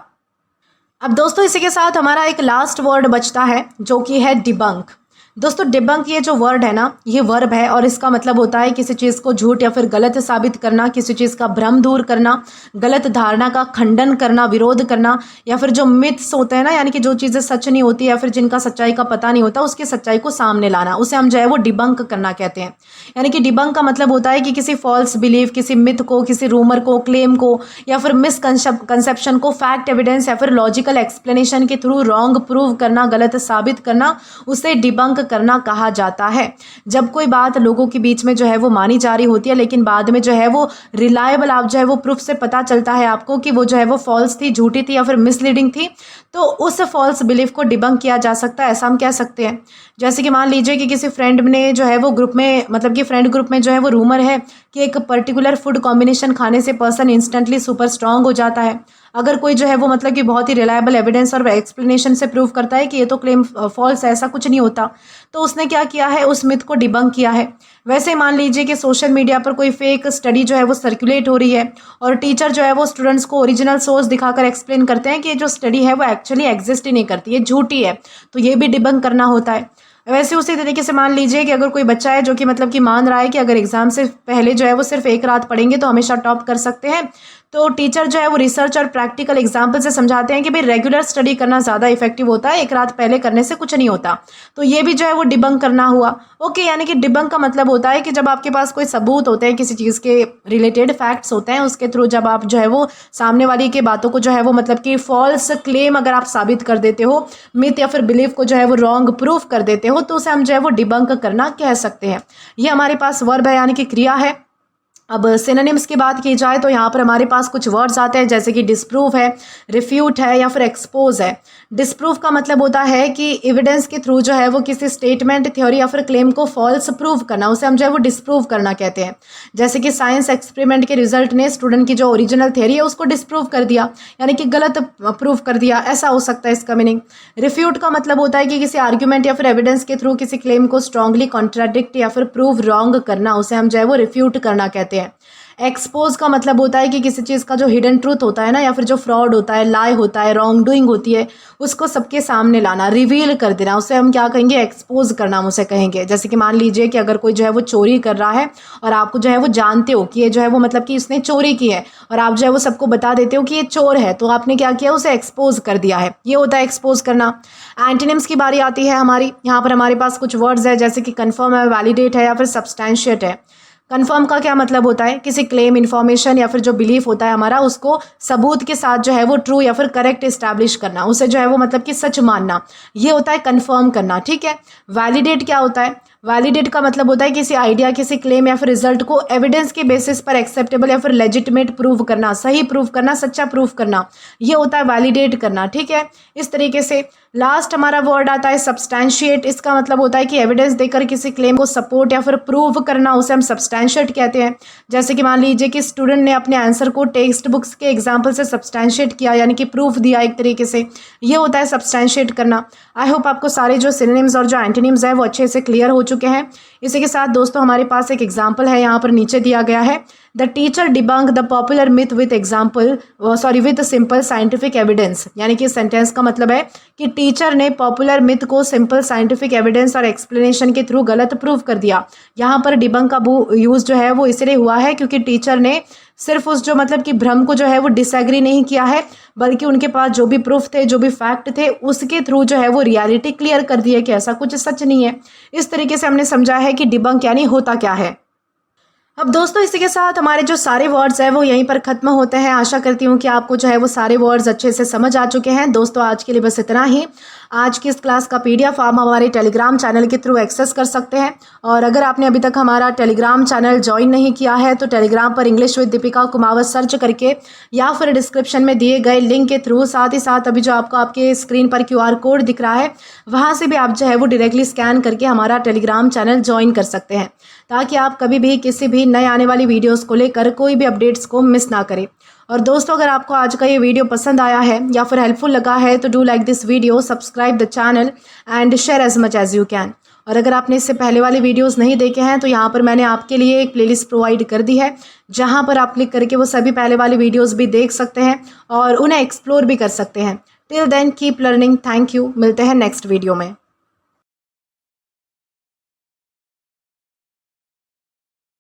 अब दोस्तों इसी के साथ हमारा एक लास्ट वर्ड बचता है जो कि है डिबंक। दोस्तों डिबंक ये जो वर्ड है ना, ये वर्ब है और इसका मतलब होता है किसी चीज़ को झूठ या फिर गलत साबित करना, किसी चीज़ का भ्रम दूर करना, गलत धारणा का खंडन करना, विरोध करना, या फिर जो मिथ्स होते हैं ना, यानी कि जो चीज़ें सच नहीं होती या फिर जिनका सच्चाई का पता नहीं होता, उसकी सच्चाई को सामने लाना, उसे हम जो है वो डिबंक करना कहते हैं। यानी कि डिबंक का मतलब होता है कि किसी फॉल्स बिलीव, किसी मिथ को, किसी रूमर को, क्लेम को या फिर मिसकंसेप्शन को फैक्ट, एविडेंस या फिर लॉजिकल एक्सप्लेनेशन के थ्रू रॉन्ग प्रूव करना, गलत साबित करना, उसे डिबंक करना कहा जाता है। जब कोई बात लोगों के बीच में जो है वो मानी जा रही होती है, लेकिन बाद में जो है वो रिलायबल आप जो है वो प्रूफ से पता चलता है आपको कि वो जो है वो फॉल्स थी, झूठी थी या फिर मिसलीडिंग थी, तो उस फॉल्स बिलीफ को डिबंक किया जा सकता है, ऐसा हम कह सकते हैं। जैसे कि मान लीजिए कि किसी फ्रेंड ने जो है वो ग्रुप में, मतलब कि फ्रेंड ग्रुप में जो है वो रूमर है कि एक पर्टिकुलर फूड कॉम्बिनेशन खाने से पर्सन इंस्टेंटली सुपर स्ट्रांग हो जाता है। अगर कोई जो है वो मतलब कि बहुत ही रिलायबल एविडेंस और एक्सप्लेनेशन से प्रूव करता है कि ये तो क्लेम फॉल्स है, ऐसा कुछ नहीं होता, तो उसने क्या किया है, उस मिथ को डिबंक किया है। वैसे ही मान लीजिए कि सोशल मीडिया पर कोई फेक स्टडी जो है वो सर्कुलेट हो रही है और टीचर जो है वो स्टूडेंट्स को ओरिजिनल सोर्स दिखाकर एक्सप्लेन करते हैं कि ये जो स्टडी है वो एक्चुअली एग्जिस्ट ही नहीं करती, ये झूठी है, तो ये भी डिबंक करना होता है। वैसे उसी तरीके से मान लीजिए कि अगर कोई बच्चा है जो कि मतलब कि मान रहा है कि अगर एग्जाम से पहले जो है वो सिर्फ एक रात पढ़ेंगे तो हमेशा टॉप कर सकते हैं, तो टीचर जो है वो रिसर्च और प्रैक्टिकल एग्जाम्पल से समझाते हैं कि भाई रेगुलर स्टडी करना ज़्यादा इफेक्टिव होता है, एक रात पहले करने से कुछ नहीं होता, तो ये भी जो है वो डिबंक करना हुआ। ओके, यानी कि डिबंक का मतलब होता है कि जब आपके पास कोई सबूत होते हैं, किसी चीज़ के रिलेटेड फैक्ट्स होते हैं, उसके थ्रू जब आप जो है वो सामने वाली के बातों को जो है वो मतलब कि फॉल्स क्लेम अगर आप साबित कर देते हो, मिथ या फिर बिलीफ को जो है वो रॉन्ग प्रूफ कर देते हो, तो उसे हम जो है वो डिबंक करना कह सकते हैं। ये हमारे पास वर्ब है, यानी कि क्रिया है। अब सिनोनिम्स की बात की जाए तो यहाँ पर हमारे पास कुछ वर्ड्स आते हैं, जैसे कि डिस्प्रूव है, रिफ्यूट है या फिर एक्सपोज है। डिस्प्रूव का मतलब होता है कि एविडेंस के थ्रू जो है वो किसी स्टेटमेंट, थ्योरी या फिर क्लेम को फॉल्स प्रूव करना, उसे हम जो है वो डिस्प्रूव करना कहते हैं। जैसे कि साइंस एक्सपेरिमेंट के रिजल्ट ने स्टूडेंट की जो ओरिजिनल थ्योरी है उसको डिस्प्रूव कर दिया, यानी कि गलत प्रूव कर दिया, ऐसा हो सकता है इसका मीनिंग। रिफ्यूट का मतलब होता है कि किसी आर्ग्यूमेंट या फिर एविडेंस के थ्रू किसी क्लेम को स्ट्रांगली कॉन्ट्राडिक्ट या फिर प्रूव रॉन्ग करना, उसे हम जो है वो रिफ्यूट करना कहते हैं। एक्सपोज का मतलब होता है कि किसी चीज़ का जो हिडन ट्रूथ होता है ना, या फिर जो फ्रॉड होता है, लाई होता है, रॉन्ग डूइंग होती है, उसको सबके सामने लाना, रिवील कर देना, उसे हम क्या कहेंगे, एक्सपोज करना हम उसे कहेंगे। जैसे कि मान लीजिए कि अगर कोई जो है वो चोरी कर रहा है और आपको जो है वो जानते हो कि ये जो है वो मतलब कि इसने चोरी की है, और आप जो है वो सबको बता देते हो कि ये चोर है, तो आपने क्या किया, उसे एक्सपोज कर दिया है, ये होता है एक्सपोज करना। एंटोनिम्स की बारी आती है हमारी। यहाँ पर हमारे पास कुछ वर्ड्स है, जैसे कि कन्फर्म है, वैलिडेट है या फिर सब्सटैंशिएट है। कन्फर्म का क्या मतलब होता है, किसी क्लेम, इन्फॉर्मेशन या फिर जो बिलीफ होता है हमारा, उसको सबूत के साथ जो है वो ट्रू या फिर करेक्ट इस्टेब्लिश करना, उसे जो है वो मतलब कि सच मानना, ये होता है कन्फर्म करना, ठीक है। वैलिडेट क्या होता है, वैलिडेट का मतलब होता है किसी आइडिया, किसी क्लेम या फिर रिजल्ट को एविडेंस के बेसिस पर एक्सेप्टेबल या फिर लेजिटिमेट प्रूव करना, सही प्रूव करना, सच्चा प्रूव करना, ये होता है वैलिडेट करना, ठीक है। इस तरीके से लास्ट हमारा वर्ड आता है सब्सटैंशिएट। इसका मतलब होता है कि एविडेंस देकर किसी क्लेम को सपोर्ट या फिर प्रूव करना, उसे हम सब्सटैंशिएट कहते हैं। जैसे कि मान लीजिए कि स्टूडेंट ने अपने आंसर को टेक्स्ट बुक्स के एग्जाम्पल से सब्सटैंशिएट किया, यानी कि प्रूफ दिया एक तरीके से, ये होता है सब्सटैंशिएट करना। आई होप आपको सारे जो सिनोनिम्स और जो एंटोनिम्स है वो अच्छे से क्लियर हो चुके हैं। इसी के साथ दोस्तों हमारे पास एक एग्जाम्पल है, यहाँ पर नीचे दिया गया है, the teacher debunk the popular myth with with simple scientific evidence. यानी कि सेंटेंस का मतलब है कि टीचर ने पॉपुलर मिथ को सिंपल साइंटिफिक एविडेंस और एक्सप्लेनेशन के थ्रू गलत प्रूव कर दिया। यहाँ पर डिबंक का यूज़ जो है वो इसलिए हुआ है क्योंकि टीचर ने सिर्फ उस जो मतलब कि भ्रम को जो है वो डिसएग्री नहीं किया है, बल्कि उनके पास जो भी प्रूफ थे, जो भी फैक्ट थे, उसके थ्रू जो है वो रियलिटी क्लियर कर दी है कि ऐसा कुछ सच नहीं है। इस तरीके से हमने समझा है कि डिबंक यानी होता क्या है। अब दोस्तों इसी के साथ हमारे जो सारे वर्ड्स हैं वो यहीं पर ख़त्म होते हैं। आशा करती हूँ कि आपको जो है वो सारे वर्ड्स अच्छे से समझ आ चुके हैं। दोस्तों आज के लिए बस इतना ही। आज की इस क्लास का PDF आप हमारे टेलीग्राम चैनल के थ्रू एक्सेस कर सकते हैं, और अगर आपने अभी तक हमारा टेलीग्राम चैनल ज्वाइन नहीं किया है तो टेलीग्राम पर English with Deepika Kumawat search करके या फिर डिस्क्रिप्शन में दिए गए लिंक के थ्रू, साथ ही साथ अभी जो आपको आपके स्क्रीन पर QR कोड दिख रहा है वहाँ से भी आप जो है वो डायरेक्टली स्कैन करके हमारा टेलीग्राम चैनल ज्वाइन कर सकते हैं, ताकि आप कभी भी किसी भी नए आने वाली वीडियोस को लेकर कोई भी अपडेट्स को मिस ना करें। और दोस्तों अगर आपको आज का ये वीडियो पसंद आया है या फिर हेल्पफुल लगा है तो do like this video, subscribe the channel and share as much as you can. और अगर आपने इससे पहले वाले वीडियोस नहीं देखे हैं तो यहाँ पर मैंने आपके लिए एक प्लेलिस्ट प्रोवाइड कर दी है, जहाँ पर आप क्लिक करके वो सभी पहले वाले वीडियोस भी देख सकते हैं और उन्हें एक्सप्लोर भी कर सकते हैं। Till then keep learning. Thank you. मिलते हैं नेक्स्ट वीडियो में।